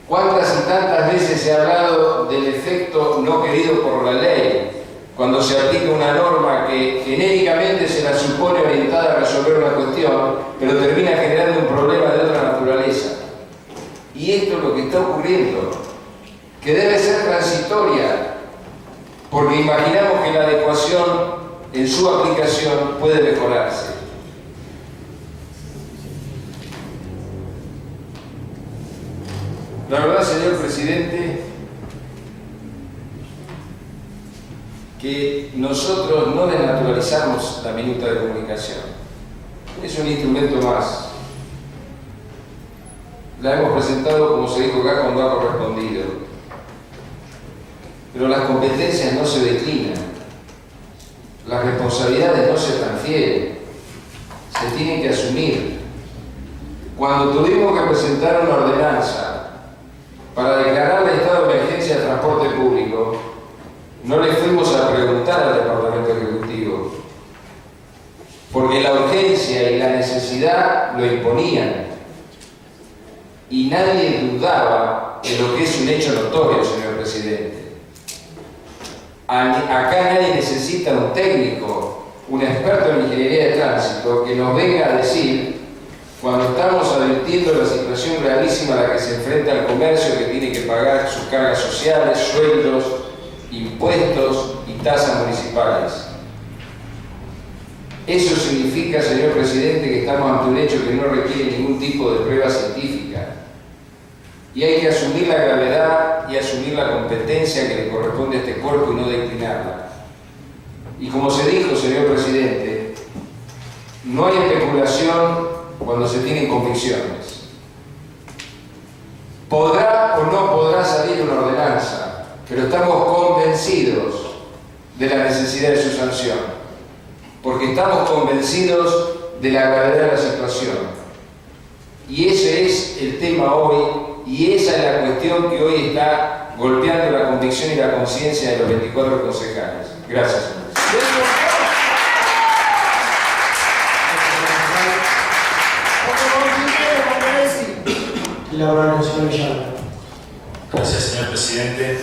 ¿Cuántas y tantas veces se ha hablado del efecto no querido por la ley? Cuando se aplica una norma que genéricamente se la supone orientada a resolver una cuestión, pero termina generando un problema de otra naturaleza. Y esto es lo que está ocurriendo, que debe ser transitoria, porque imaginamos que la adecuación en su aplicación puede mejorarse. La verdad, señor presidente, que nosotros no desnaturalizamos la minuta de comunicación. Es un instrumento más. La hemos presentado, como se dijo acá, cuando ha correspondido. Pero las competencias no se declinan. Las responsabilidades no se transfieren. Se tienen que asumir. Cuando tuvimos que presentar una ordenanza para declarar el estado de emergencia transporte público, no le fuimos a preguntar al Departamento Ejecutivo, porque la urgencia y la necesidad lo imponían. Y nadie dudaba de lo que es un hecho notorio, señor presidente. Acá nadie necesita un técnico, un experto en ingeniería de tránsito, que nos venga a decir, cuando estamos advirtiendo la situación gravísima a la que se enfrenta el comercio, que tiene que pagar sus cargas sociales, sueldos, impuestos y tasas municipales. Eso significa, señor presidente, que estamos ante un hecho que no requiere ningún tipo de prueba científica. Y hay que asumir la gravedad y asumir la competencia que le corresponde a este cuerpo y no declinarla. Y como se dijo, señor presidente, no hay especulación cuando se tienen convicciones. Podrá o no podrá salir una ordenanza, pero estamos convencidos de la necesidad de su sanción, porque estamos convencidos de la gravedad de la situación. Y ese es el tema hoy, y esa es la cuestión que hoy está golpeando la convicción y la conciencia de los 24 concejales. Gracias, señor. Gracias, señor presidente.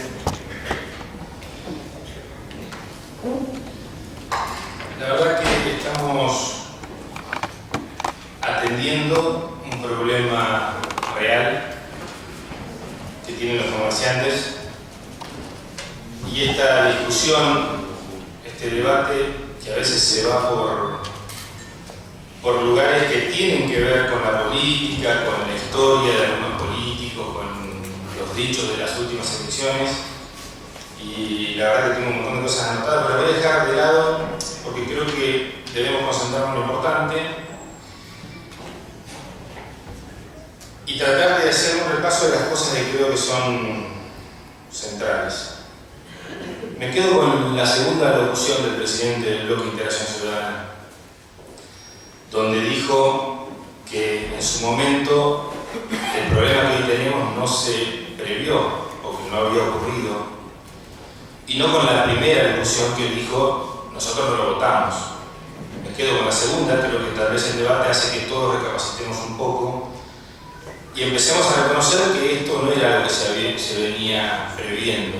La verdad que estamos atendiendo un problema real que tienen los comerciantes, y esta discusión, este debate, que a veces se va por lugares que tienen que ver con la política, con la historia de algunos políticos, con los dichos de las últimas elecciones, y la verdad que tengo un montón de cosas anotadas, pero voy a dejar de lado porque creo que debemos concentrarnos en lo importante y tratar de hacer un repaso de las cosas que creo que son centrales. Me quedo con la segunda locución del presidente del Bloque Integración Ciudadana, donde dijo que en su momento el problema que hoy tenemos no se previó o que no había ocurrido, y no con la primera locución que dijo nosotros no lo votamos. Me quedo con la segunda, creo que tal vez el debate hace que todos recapacitemos un poco y empecemos a reconocer que esto no era algo que se venía previendo.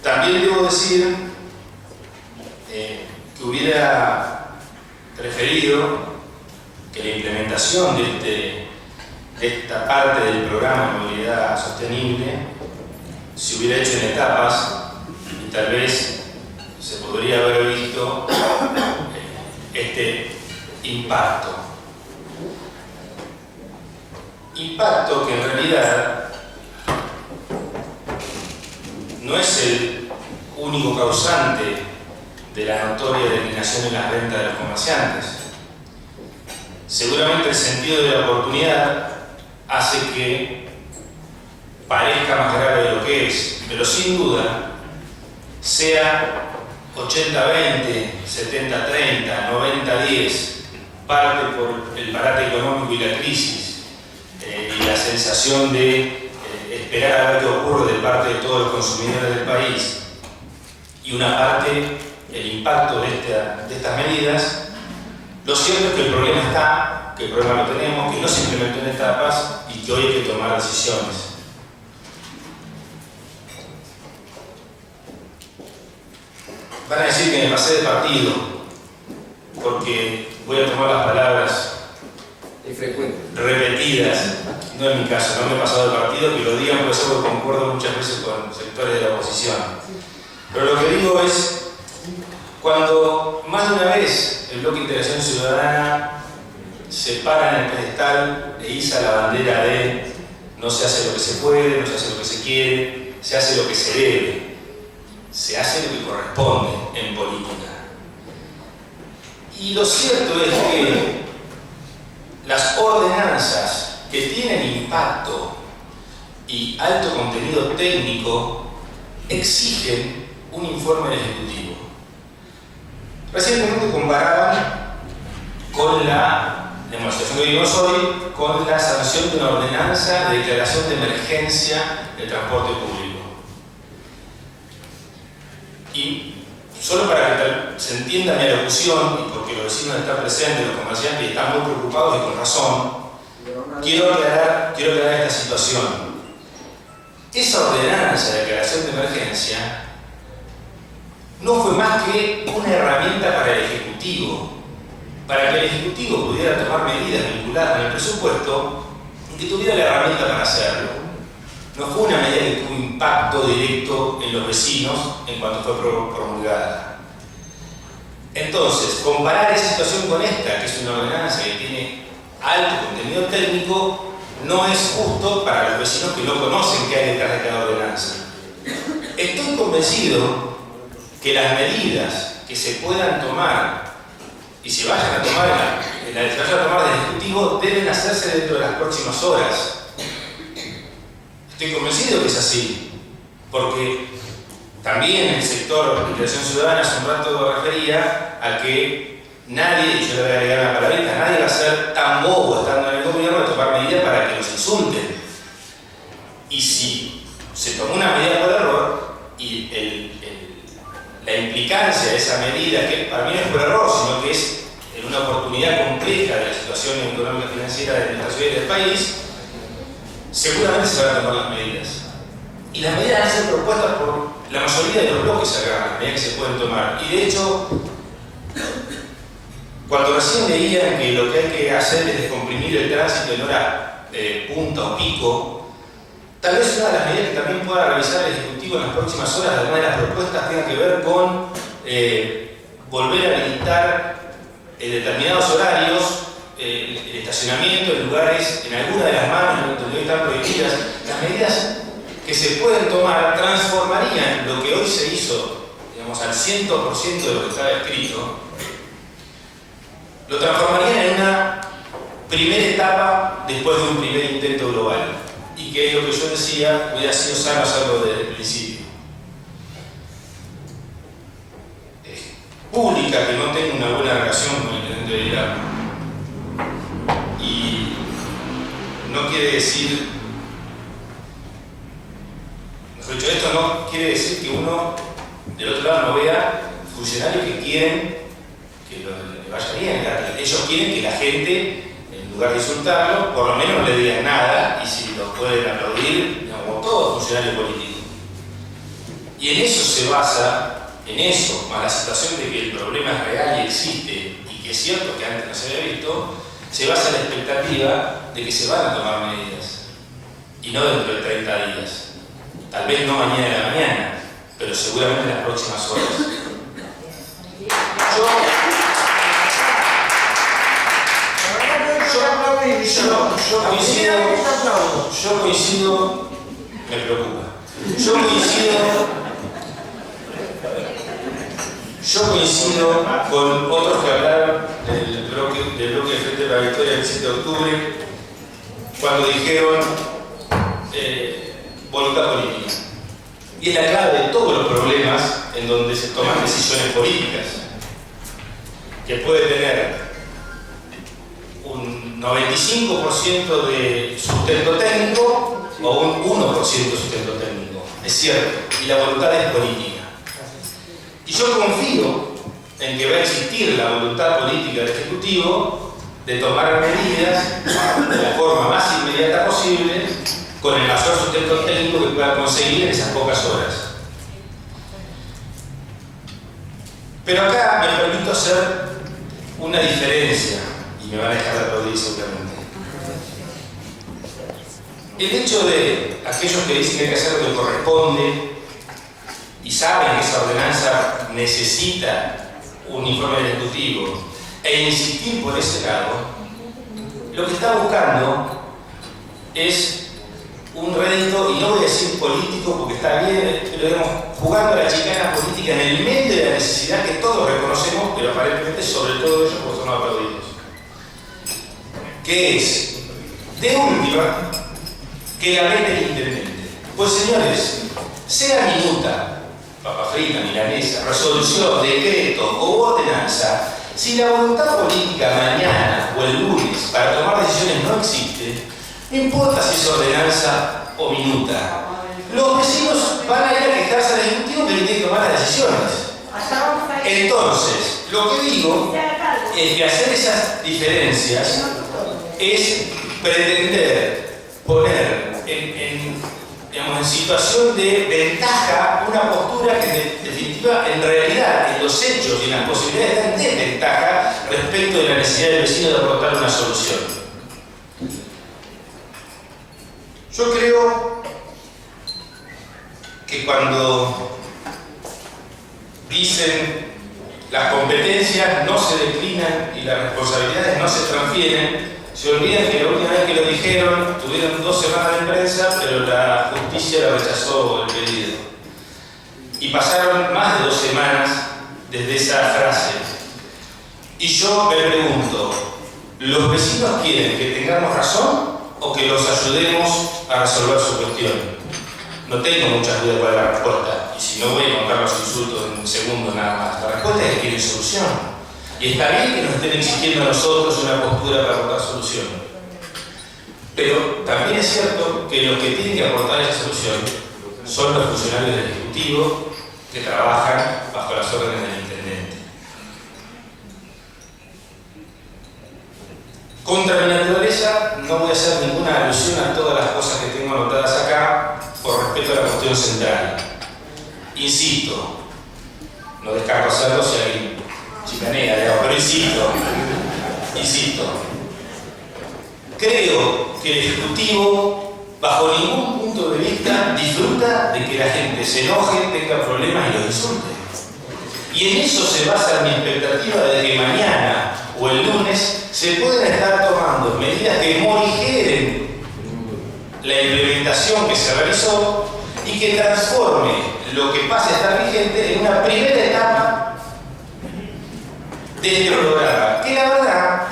También debo decir que hubiera preferido que la implementación de esta parte del programa de movilidad sostenible se hubiera hecho en etapas, y tal vez se podría haber visto este impacto. Impacto que en realidad no es el único causante de la notoria declinación en las ventas de los comerciantes. Seguramente el sentido de la oportunidad hace que parezca más grave de lo que es, pero sin duda, sea 80-20, 70-30, 90-10, parte por el parate económico y la crisis, y la sensación de esperar a ver qué ocurre de parte de todos los consumidores del país, y una parte el impacto de estas medidas. Lo cierto es que el problema está, que el problema lo tenemos, que no se implementó en etapas y que hoy hay que tomar decisiones. Van a decir que me pasé de partido, porque voy a tomar las palabras repetidas. No es mi caso, no me he pasado de partido, que lo digan por eso, porque concuerdo muchas veces con sectores de la oposición. Pero lo que digo es, cuando más de una vez el Bloque Integración Ciudadana se para en el pedestal e iza la bandera de no se hace lo que se puede, no se hace lo que se quiere, se hace lo que se debe, se hace lo que corresponde en política. Y lo cierto es que las ordenanzas que tienen impacto y alto contenido técnico exigen un informe del Ejecutivo. Recientemente comparaban con la la situación que vivimos hoy con la sanción de una ordenanza de declaración de emergencia del transporte público. Y solo para que se entienda mi alocución, y porque los vecinos están presentes, los comerciantes están muy preocupados y con razón, quiero aclarar esta situación. Esa ordenanza de declaración de emergencia no fue más que una herramienta para el Ejecutivo, para que el Ejecutivo pudiera tomar medidas vinculadas con el presupuesto y que tuviera la herramienta para hacerlo. No fue una medida que tuvo impacto directo en los vecinos en cuanto fue promulgada. Entonces, comparar esa situación con esta, que es una ordenanza que tiene alto contenido técnico, no es justo para los vecinos que no conocen qué hay detrás de cada ordenanza. Estoy convencido que las medidas que se puedan tomar y se vayan a tomar del Ejecutivo deben hacerse dentro de las próximas horas. Estoy convencido que es así, porque también el sector de Integración Ciudadana hace un rato refería a que nadie, y yo le voy a agregar una palabrita, nadie va a ser tan bobo estando en el gobierno de tomar medidas para que los insulten. Y si se tomó una medida por error y la implicancia de esa medida, que para mí no es por error, sino que es en una oportunidad compleja de la situación económica y financiera de nuestra ciudad y del país, seguramente se van a tomar las medidas. Y las medidas van a ser propuestas por la mayoría de los bloques acá, las medidas que se pueden tomar. Y de hecho, cuando recién leían que lo que hay que hacer es descomprimir el tránsito en hora punta o pico, tal vez una de las medidas que también pueda realizar el Ejecutivo en las próximas horas, alguna de las propuestas tenga que ver con volver a habilitar determinados horarios, el estacionamiento en lugares, en alguna de las manos donde están prohibidas. Las medidas que se pueden tomar transformarían lo que hoy se hizo, digamos, al 100% de lo que estaba escrito, lo transformarían en una primera etapa después de un primer intento global. Y que es lo que yo decía, hubiera sido sano hacerlo desde el principio. Pública que no tenga una buena relación con el intendente de Irán. Y no quiere decir, mejor dicho, esto no quiere decir que uno del otro lado no vea funcionarios que quieren que le vaya bien. Ellos quieren que la gente, en lugar de insultarlo, por lo menos no le digan nada, y si lo pueden aplaudir, como todo funcionario político. Y en eso se basa, en eso, más la situación de que el problema es real y existe, y que es cierto que antes no se había visto, se basa en la expectativa de que se van a tomar medidas, y no dentro de 30 días. Tal vez no mañana de la mañana, pero seguramente en las próximas horas. Yo coincido, me preocupa. Yo coincido con otros que hablaron del bloque de Frente a la Victoria del 7 de octubre, cuando dijeron voluntad política. Y es la clave de todos los problemas en donde se toman decisiones políticas, que puede tener un 95% de sustento técnico o un 1% de sustento técnico. Es cierto, y la voluntad es política. Y yo confío en que va a existir la voluntad política del Ejecutivo de tomar medidas de la forma más inmediata posible, con el mayor sustento técnico que pueda conseguir en esas pocas horas. Pero acá me permito hacer una diferencia, y me van a dejar de aplaudir seguramente. El hecho de aquellos que dicen que hay que hacer lo que corresponde y saben que esa ordenanza necesita un informe del Ejecutivo e insistir por ese lado, lo que está buscando es un rédito, y no voy a decir político porque está bien, pero digamos, jugando a la chicana política en el medio de la necesidad que todos reconocemos, pero aparentemente sobre todo ellos porque son aplaudidos. Que es, de última, que la ley del intendente. Pues señores, sea minuta, papa frita, milanesa, resolución, decreto o ordenanza, Si la voluntad política mañana o el lunes para tomar decisiones no existe, no importa si es ordenanza o minuta. Los vecinos van a ir a quejarse al Ejecutivo que tiene que tomar las decisiones. Entonces, lo que digo es que hacer esas diferencias es pretender poner en situación de ventaja una postura que en definitiva, en realidad, en los hechos y en las posibilidades está en desventaja respecto de la necesidad del vecino de aportar una solución. Yo creo que cuando dicen las competencias no se declinan y las responsabilidades no se transfieren, se olvidan que la última vez que lo dijeron tuvieron 2 semanas de prensa, pero la justicia la rechazó el pedido. Y pasaron más de 2 semanas desde esa frase. Y yo me pregunto, ¿los vecinos quieren que tengamos razón o que los ayudemos a resolver su cuestión? No tengo muchas dudas cuál es la respuesta, y si no voy a contar los insultos en un segundo nada más. La respuesta es que quieren solución. Y está bien que nos estén exigiendo a nosotros una postura para aportar solución. Pero también es cierto que los que tienen que aportar esa solución son los funcionarios del Ejecutivo que trabajan bajo las órdenes del Intendente. Contra mi naturaleza no voy a hacer ninguna alusión a todas las cosas que tengo anotadas acá por respeto a la cuestión central. Insisto, no descarto hacerlo si alguien chicanea, digamos, pero insisto. Creo que el Ejecutivo, bajo ningún punto de vista, disfruta de que la gente se enoje, tenga problemas y los insulte. Y en eso se basa mi expectativa de que mañana o el lunes se pueden estar tomando medidas que morigeren la implementación que se realizó y que transforme lo que pase a estar vigente en una primera etapa de este programa, que la verdad,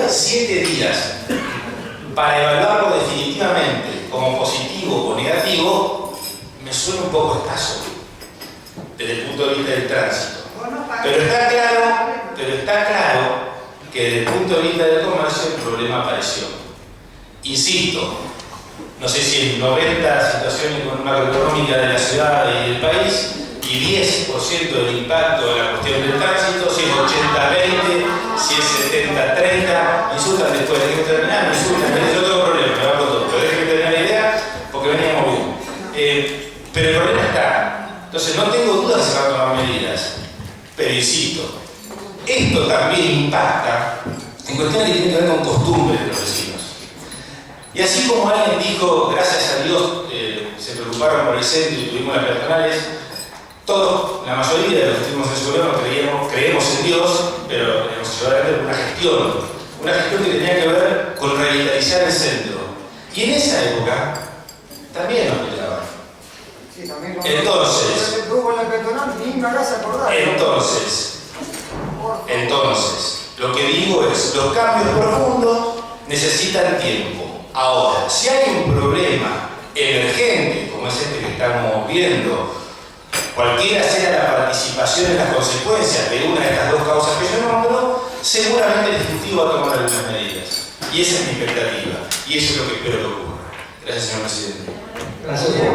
7 días para evaluarlo definitivamente como positivo o negativo me suena un poco escaso desde el punto de vista del tránsito. Pero está claro que desde el punto de vista del comercio el problema apareció. Insisto, no sé si en 90 situaciones macroeconómicas de la ciudad y del país, y 10% del impacto de la cuestión del tránsito, si es 80-20, si es 70-30, insultan después, dejen terminar, me insultan, yo tengo problema, me va con todo, pero dejen terminar la idea porque veníamos bien. Pero el problema está. Entonces no tengo dudas de que se van a tomar medidas, pero insisto, esto también impacta en cuestiones que tienen que ver con costumbres de los vecinos. Y así como alguien dijo, gracias a Dios, se preocuparon por el centro y tuvimos las peatonales, todos, la mayoría de los que estuvimos en su gobierno creemos en Dios, pero hemos llevado adelante una gestión que tenía que ver con revitalizar el centro. Y en esa época también nos peleaban. Sí, también entonces, lo que digo es, los cambios profundos necesitan tiempo. Ahora, si hay un problema emergente, como es este que estamos viendo, cualquiera sea la participación en las consecuencias de una de estas 2 causas que yo nombro, seguramente el Ejecutivo va a tomar algunas medidas. Y esa es mi expectativa. Y eso es lo que espero que ocurra. Gracias, señor presidente. Gracias, señor.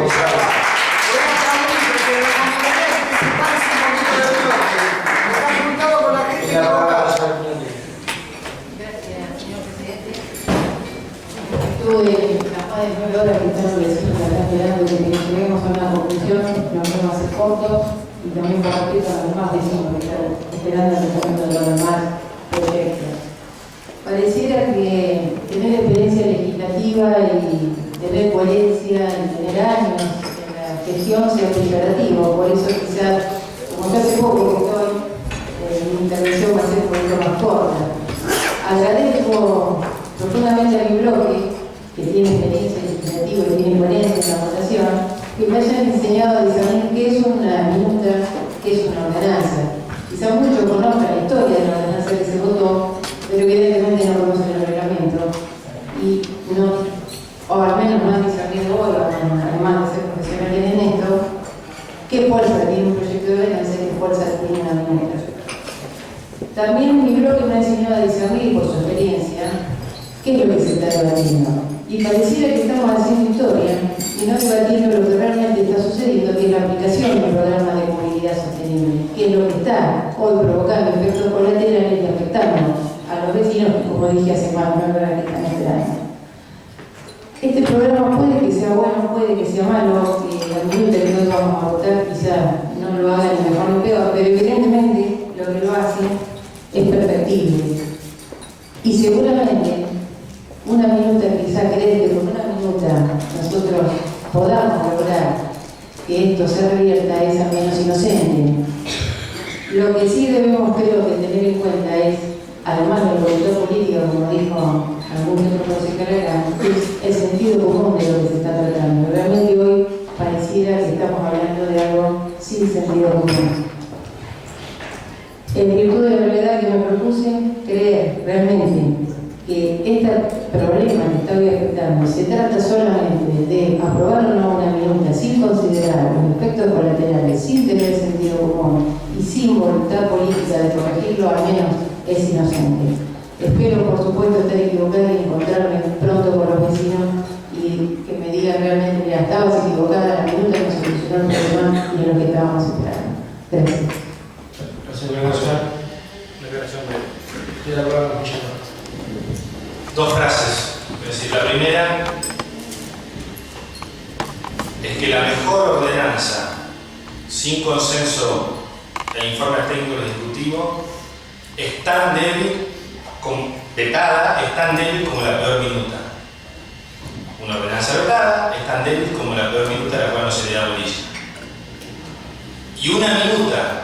Estuve capaz de 9 horas que están los vecinos acá esperando que lleguemos a una conclusión, nos vamos a hacer cortos y también por respeto a los demás vecinos que están esperando el tratamiento de los demás proyectos. Pareciera que tener experiencia legislativa y tener coherencia y tener años en la gestión sea peyorativo, por eso quizás, como yo hace poco que estoy, mi intervención va a ser un poquito más corta. Agradezco profundamente a mi bloque, que tiene experiencia legislativa y tiene coherencia en la votación, que me hayan enseñado a discernir qué es una minuta, qué es una ordenanza. Quizá muchos conozcan la historia de la ordenanza que se votó, pero que evidentemente no conocen el reglamento. Y no, o al menos no han discernido hoy, además de ser profesionales en esto, qué fuerza tiene un proyecto de ordenanza y qué fuerza tiene una minuta. También mi bloque me ha enseñado a discernir por su experiencia qué es lo que se está debatiendo. Y pareciera que estamos haciendo historia y no debatiendo lo que realmente está sucediendo, que es la aplicación del programa de movilidad sostenible, que es lo que está hoy provocando efectos colaterales y afectando a los vecinos, que como dije hace más de una hora que están esperando. Este programa puede que sea bueno, puede que sea malo, que la minuta que hoy vamos a votar quizá no lo haga ni mejor ni peor, pero evidentemente lo que lo hace es perfectible. Y seguramente una minuta, quizá creen que con una minuta nosotros podamos lograr que esto se revierta es a menos inocente. Lo que sí debemos, creo que tener en cuenta es, además de la voluntad política, como dijo algún otro concejal acá, es el sentido común de lo que se está tratando. Realmente hoy pareciera que estamos hablando de algo sin sentido común. En virtud de la verdad que me propuse, creer realmente que este problema que está hoy afectando se trata solamente de aprobar o no una minuta sin considerar los efectos colaterales, sin tener sentido común y sin voluntad política de corregirlo, al menos es inocente. Espero, por supuesto, estar equivocada y encontrarme pronto con los vecinos y que me digan realmente, mira, estabas equivocada, la minuta no solucionó el problema y en lo que estábamos esperando. Gracias. Dos frases. Es decir, la primera es que la mejor ordenanza sin consenso e informes técnicos del Ejecutivo es tan débil, vetada, es tan débil como la peor minuta. Una ordenanza vetada es tan débil como la peor minuta a la cual no se le da bolilla. Y una minuta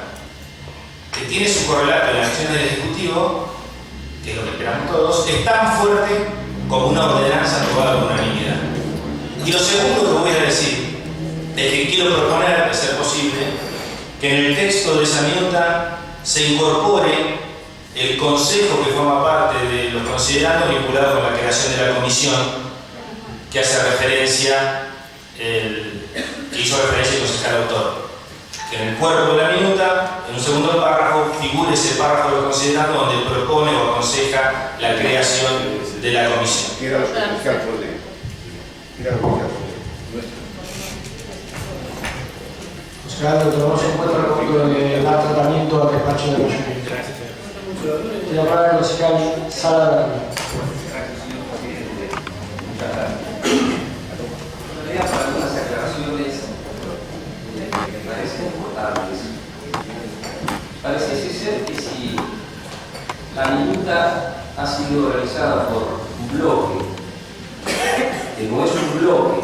que tiene su correlato en las acciones del Ejecutivo, que es lo que esperamos todos, es tan fuerte como una ordenanza aprobada por unanimidad. Y lo segundo que voy a decir es que quiero proponer, de ser posible, que en el texto de esa minuta se incorpore el consejo que forma parte de los considerandos vinculado con la creación de la comisión que hace referencia, que hizo referencia el concejal autor. Que en el cuerpo de la minuta, en un segundo párrafo, figure ese párrafo de los considerandos donde propone o aconseja la creación de la comisión. Considerando que tomamos en cuenta el punto de dar tratamiento al despacho de los de la palabra musical Sala. Para algunas aclaraciones me parecen importantes. Parece ser que si la minuta ha sido realizada por un bloque, que no es un bloque,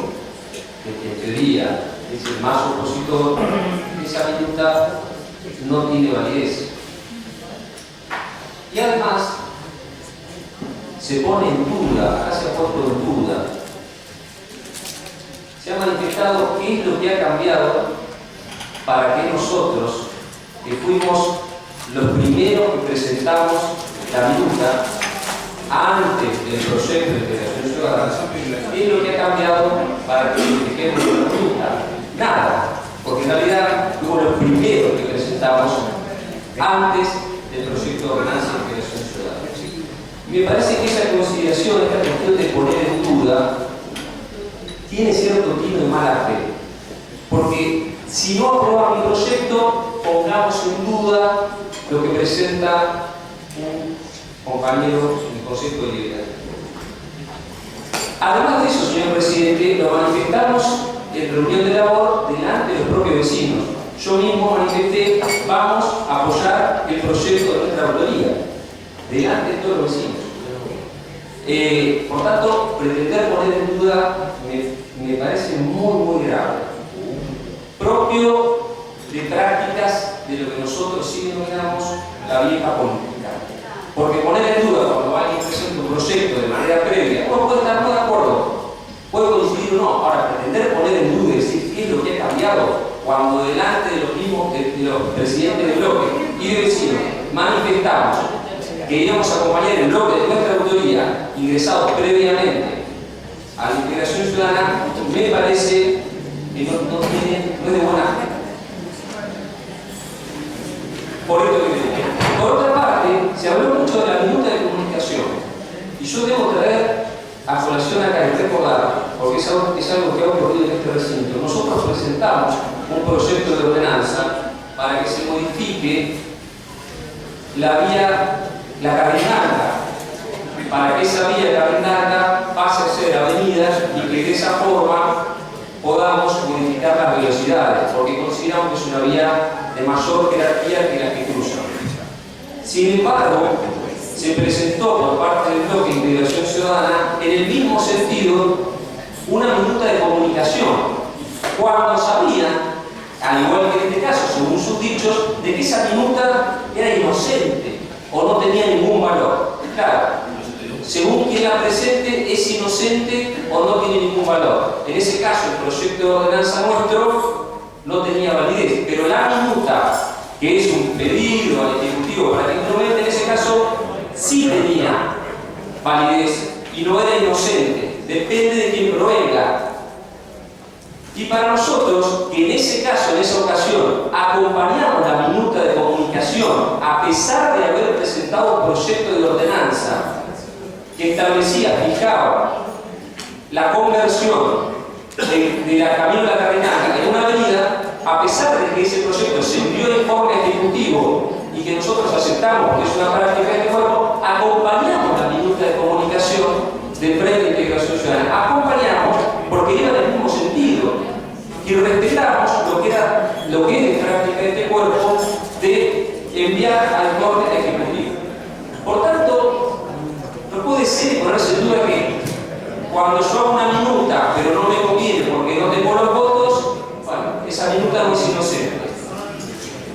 que en teoría es el más opositor, esa minuta no tiene validez. Y además se pone en duda, acá se ha puesto en duda, se ha manifestado qué es lo que ha cambiado para que nosotros, que fuimos los primeros que presentamos la minuta antes del proyecto de integración ciudadana, qué es lo que ha cambiado para que dejemos la minuta. Nada, porque en realidad fuimos los primeros que presentamos antes del proyecto de ordenanza de integración ciudadana. Me parece que esa consideración, esta cuestión de poner en duda, tiene cierto tino de mala fe. Porque si no aprobamos mi proyecto, pongamos en duda lo que presenta un compañero del Consejo Deliberante. Además de eso, señor presidente, lo manifestamos en reunión de labor delante de los propios vecinos. Yo mismo manifesté, vamos a apoyar el proyecto de nuestra autoría, delante de todos los vecinos. Por tanto, pretender poner en duda me parece muy grave. Propio de prácticas de lo que nosotros sí denominamos la vieja política. Porque poner en duda cuando alguien presenta un proyecto de manera previa, uno puede estar muy de acuerdo, puede coincidir o no. Ahora, pretender poner en duda y decir qué es lo que ha cambiado cuando delante de los mismos de los presidentes del bloque y de vecinos manifestamos que íbamos a acompañar el bloque de nuestra autoría ingresados previamente a la integración ciudadana, me parece que no es de buena fe. Por esto que me digo. Por otra parte, yo debo traer a colación acá y recordar, porque es algo que ha ocurrido en este recinto. Nosotros presentamos un proyecto de ordenanza para que se modifique la vía La Carrinalda, para que esa vía Carrinalda pase a ser avenida y que de esa forma podamos modificar las velocidades, porque consideramos que es una vía de mayor jerarquía que la que cruza. Sin embargo, se presentó por parte del bloque de Integración Ciudadana en el mismo sentido una minuta de comunicación, cuando sabían, al igual que en este caso, según sus dichos, de que esa minuta era inocente o no tenía ningún valor. Claro, según quien la presente, es inocente o no tiene ningún valor. En ese caso, el proyecto de ordenanza nuestro no tenía validez, pero la minuta, que es un pedido al Ejecutivo para que implemente, en ese caso, sí tenía validez y no era inocente, depende de quien provenga. Y para nosotros, que en ese caso, en esa ocasión, acompañamos la minuta de comunicación, a pesar de haber presentado un proyecto de ordenanza que fijaba la conversión de la Camino La Carrinalda en una avenida, a pesar de que ese proyecto se envió en informe ejecutivo y que nosotros aceptamos, porque es una práctica de este cuerpo, acompañamos la minuta de comunicación del Frente de Integración Ciudadana. Acompañamos porque iba en el mismo sentido y respetamos lo que es de práctica de este cuerpo de enviar al orden ejecutivo. Por tanto, no puede ser ponerse en duda que cuando yo hago una minuta pero no me conviene porque no tengo los votos, bueno, esa minuta no es inocente.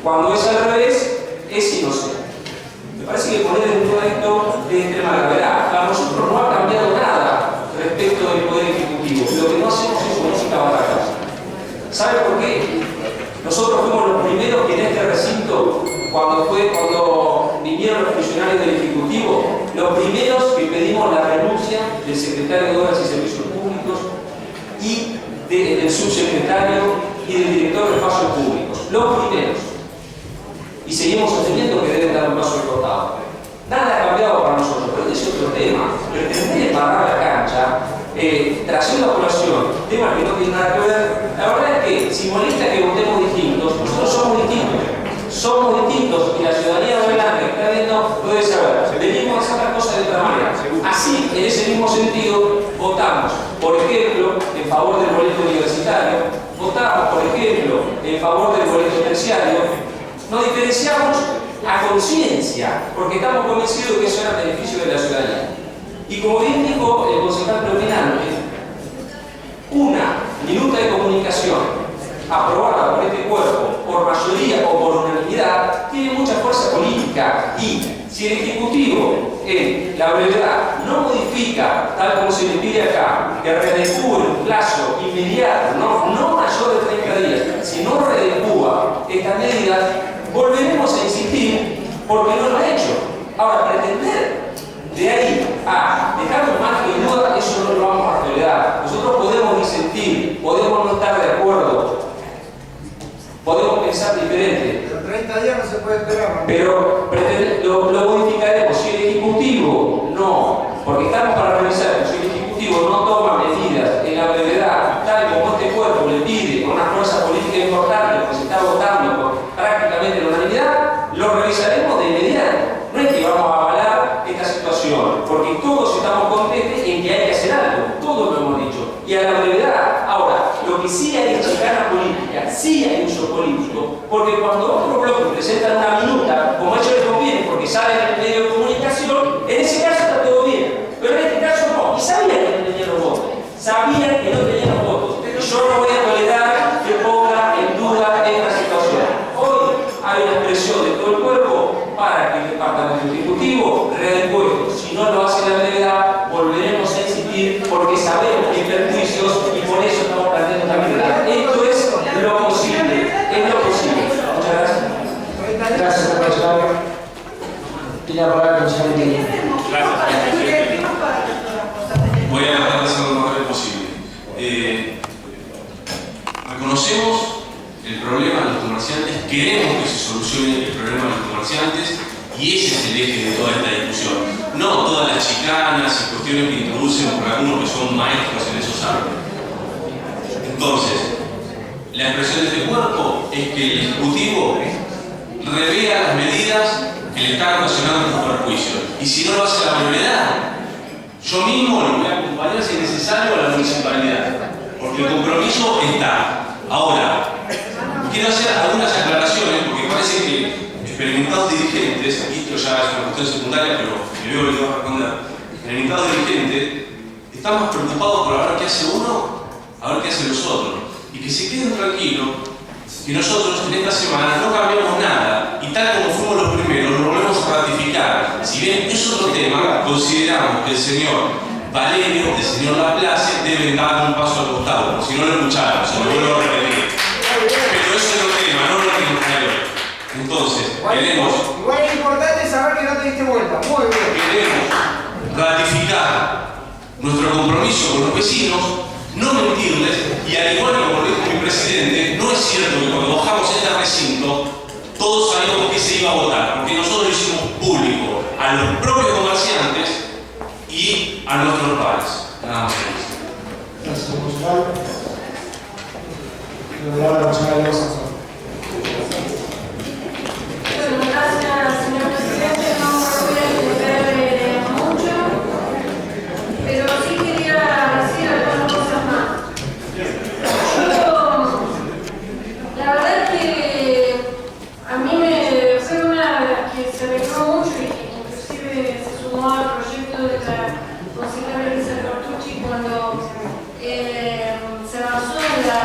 Cuando es al revés, es inocente. Me parece que poner en duda esto de extrema gravedad. Para nosotros no ha cambiado nada respecto del Poder Ejecutivo. Lo que no hacemos es música barata. ¿Sabe por qué? Nosotros fuimos los primeros que en este recinto, cuando vinieron los funcionarios del Ejecutivo, los primeros que pedimos la renuncia del Secretario de Obras y Servicios Públicos y del Subsecretario y del Director de Espacios Públicos. Los primeros. Y seguimos sosteniendo que deben dar un paso al costado. Nada ha cambiado para nosotros, pero este es otro tema. Pretender embarrar la cancha, trayendo a colación temas que no tienen nada que ver. La verdad es que si molesta que votemos distintos, nosotros somos distintos. Somos distintos y la ciudadanía de adelante que está viendo lo debe saber. Venimos a hacer las cosas de otra manera. Así, en ese mismo sentido, votamos, por ejemplo, en favor del boleto universitario, votamos, por ejemplo, en favor del boleto terciario. Nos diferenciamos a conciencia, porque estamos convencidos de que eso era beneficio de la ciudadanía. Y como bien dijo el concejal predominante, una minuta de comunicación aprobada por este cuerpo, por mayoría o por unanimidad, tiene mucha fuerza política. Y si el Ejecutivo, en la brevedad, no modifica, tal como se le pide acá, que redecúe un plazo inmediato, no mayor de 30 días, si no redecúa esta medida, volveremos a insistir porque no lo ha hecho. Ahora, pretender de ahí a dejar un margen de duda, eso no lo vamos a tolerar. Nosotros podemos disentir, podemos no estar de acuerdo, podemos pensar diferente. Pero 30 días no se puede esperar. Pero lo modificaremos. Si el Ejecutivo no, porque estamos para revisar, si el Ejecutivo no toma medidas en la brevedad, tal como este cuerpo le pide, con una fuerza política importante, que se está votando por prácticamente la unanimidad, lo revisaremos de inmediato. No es que vamos a avalar esta situación, porque todos estamos conscientes en que hay que hacer algo, todos lo hemos dicho, y a la brevedad. Ahora, lo que sí hay es chicana política, sí hay uso político, porque cuando otro bloque presenta una minuta, como a ellos les conviene, porque sale en el medio de comunicación, en ese caso está todo bien, pero en este caso no, y sabían que no tenían los votos, sabían que no tenían los votos, y yo no voy a tolerar que ponga en duda esta situación. Hoy hay una expresión de todo el cuerpo para que el Departamento Ejecutivo redecue. Si no lo hace la brevedad, volveremos a insistir porque sabemos que hay perjuicios y por eso estamos planteando esta brevedad. Esto es lo posible, es lo posible. Muchas gracias. Gracias, secretario. Tiene la palabra el consejero Miguel. Gracias, presidente. Voy a tratar de hacerlo lo más breve posible. Reconocemos el problema de los comerciantes, queremos que se solucione el problema de los comerciantes y ese es el eje de toda esta discusión. no todas las chicanas y cuestiones que introducen por algunos que son maestros en esos ámbitos. Entonces, la expresión de este cuerpo es que el Ejecutivo revea las medidas que le están ocasionando estos perjuicios. Y si no lo hace la brevedad, yo mismo lo voy a acompañar si es necesario a la municipalidad, porque el compromiso está. Ahora, quiero hacer algunas aclaraciones, porque parece que experimentados dirigentes, y esto ya es una cuestión secundaria, pero me veo obligado a responder, experimentados dirigentes están más preocupados por ver qué hace uno, a ver qué hacen los otros. Y que se queden tranquilos, que nosotros en esta semana no cambiamos nada, y tal como fuimos los primeros, lo volvemos a ratificar. Si bien es otro tema, consideramos que el señor Valerio, el señor Laplace, deben dar un paso al costado, porque si no lo escucharon, se lo vuelvo a repetir. Pero eso es otro tema, no lo que nos trae hoy. Entonces, igual es importante saber que no te diste vuelta. Muy bien. Queremos ratificar nuestro compromiso con los vecinos, no mentirles, y al igual que como dijo mi presidente, no es cierto que cuando bajamos este recinto todos sabíamos que se iba a votar, porque nosotros lo hicimos público a los propios comerciantes y a nuestros padres. Nada más. Gracias, concejal. Concejal Rosa. Bueno, gracias, señor presidente. No voy a extender mucho, pero sí quería decir algunas cosas más. La verdad es que a mí fue una que se alegró mucho y inclusive se sumó al proyecto de la concejala Elisa Cartucci cuando se avanzó en la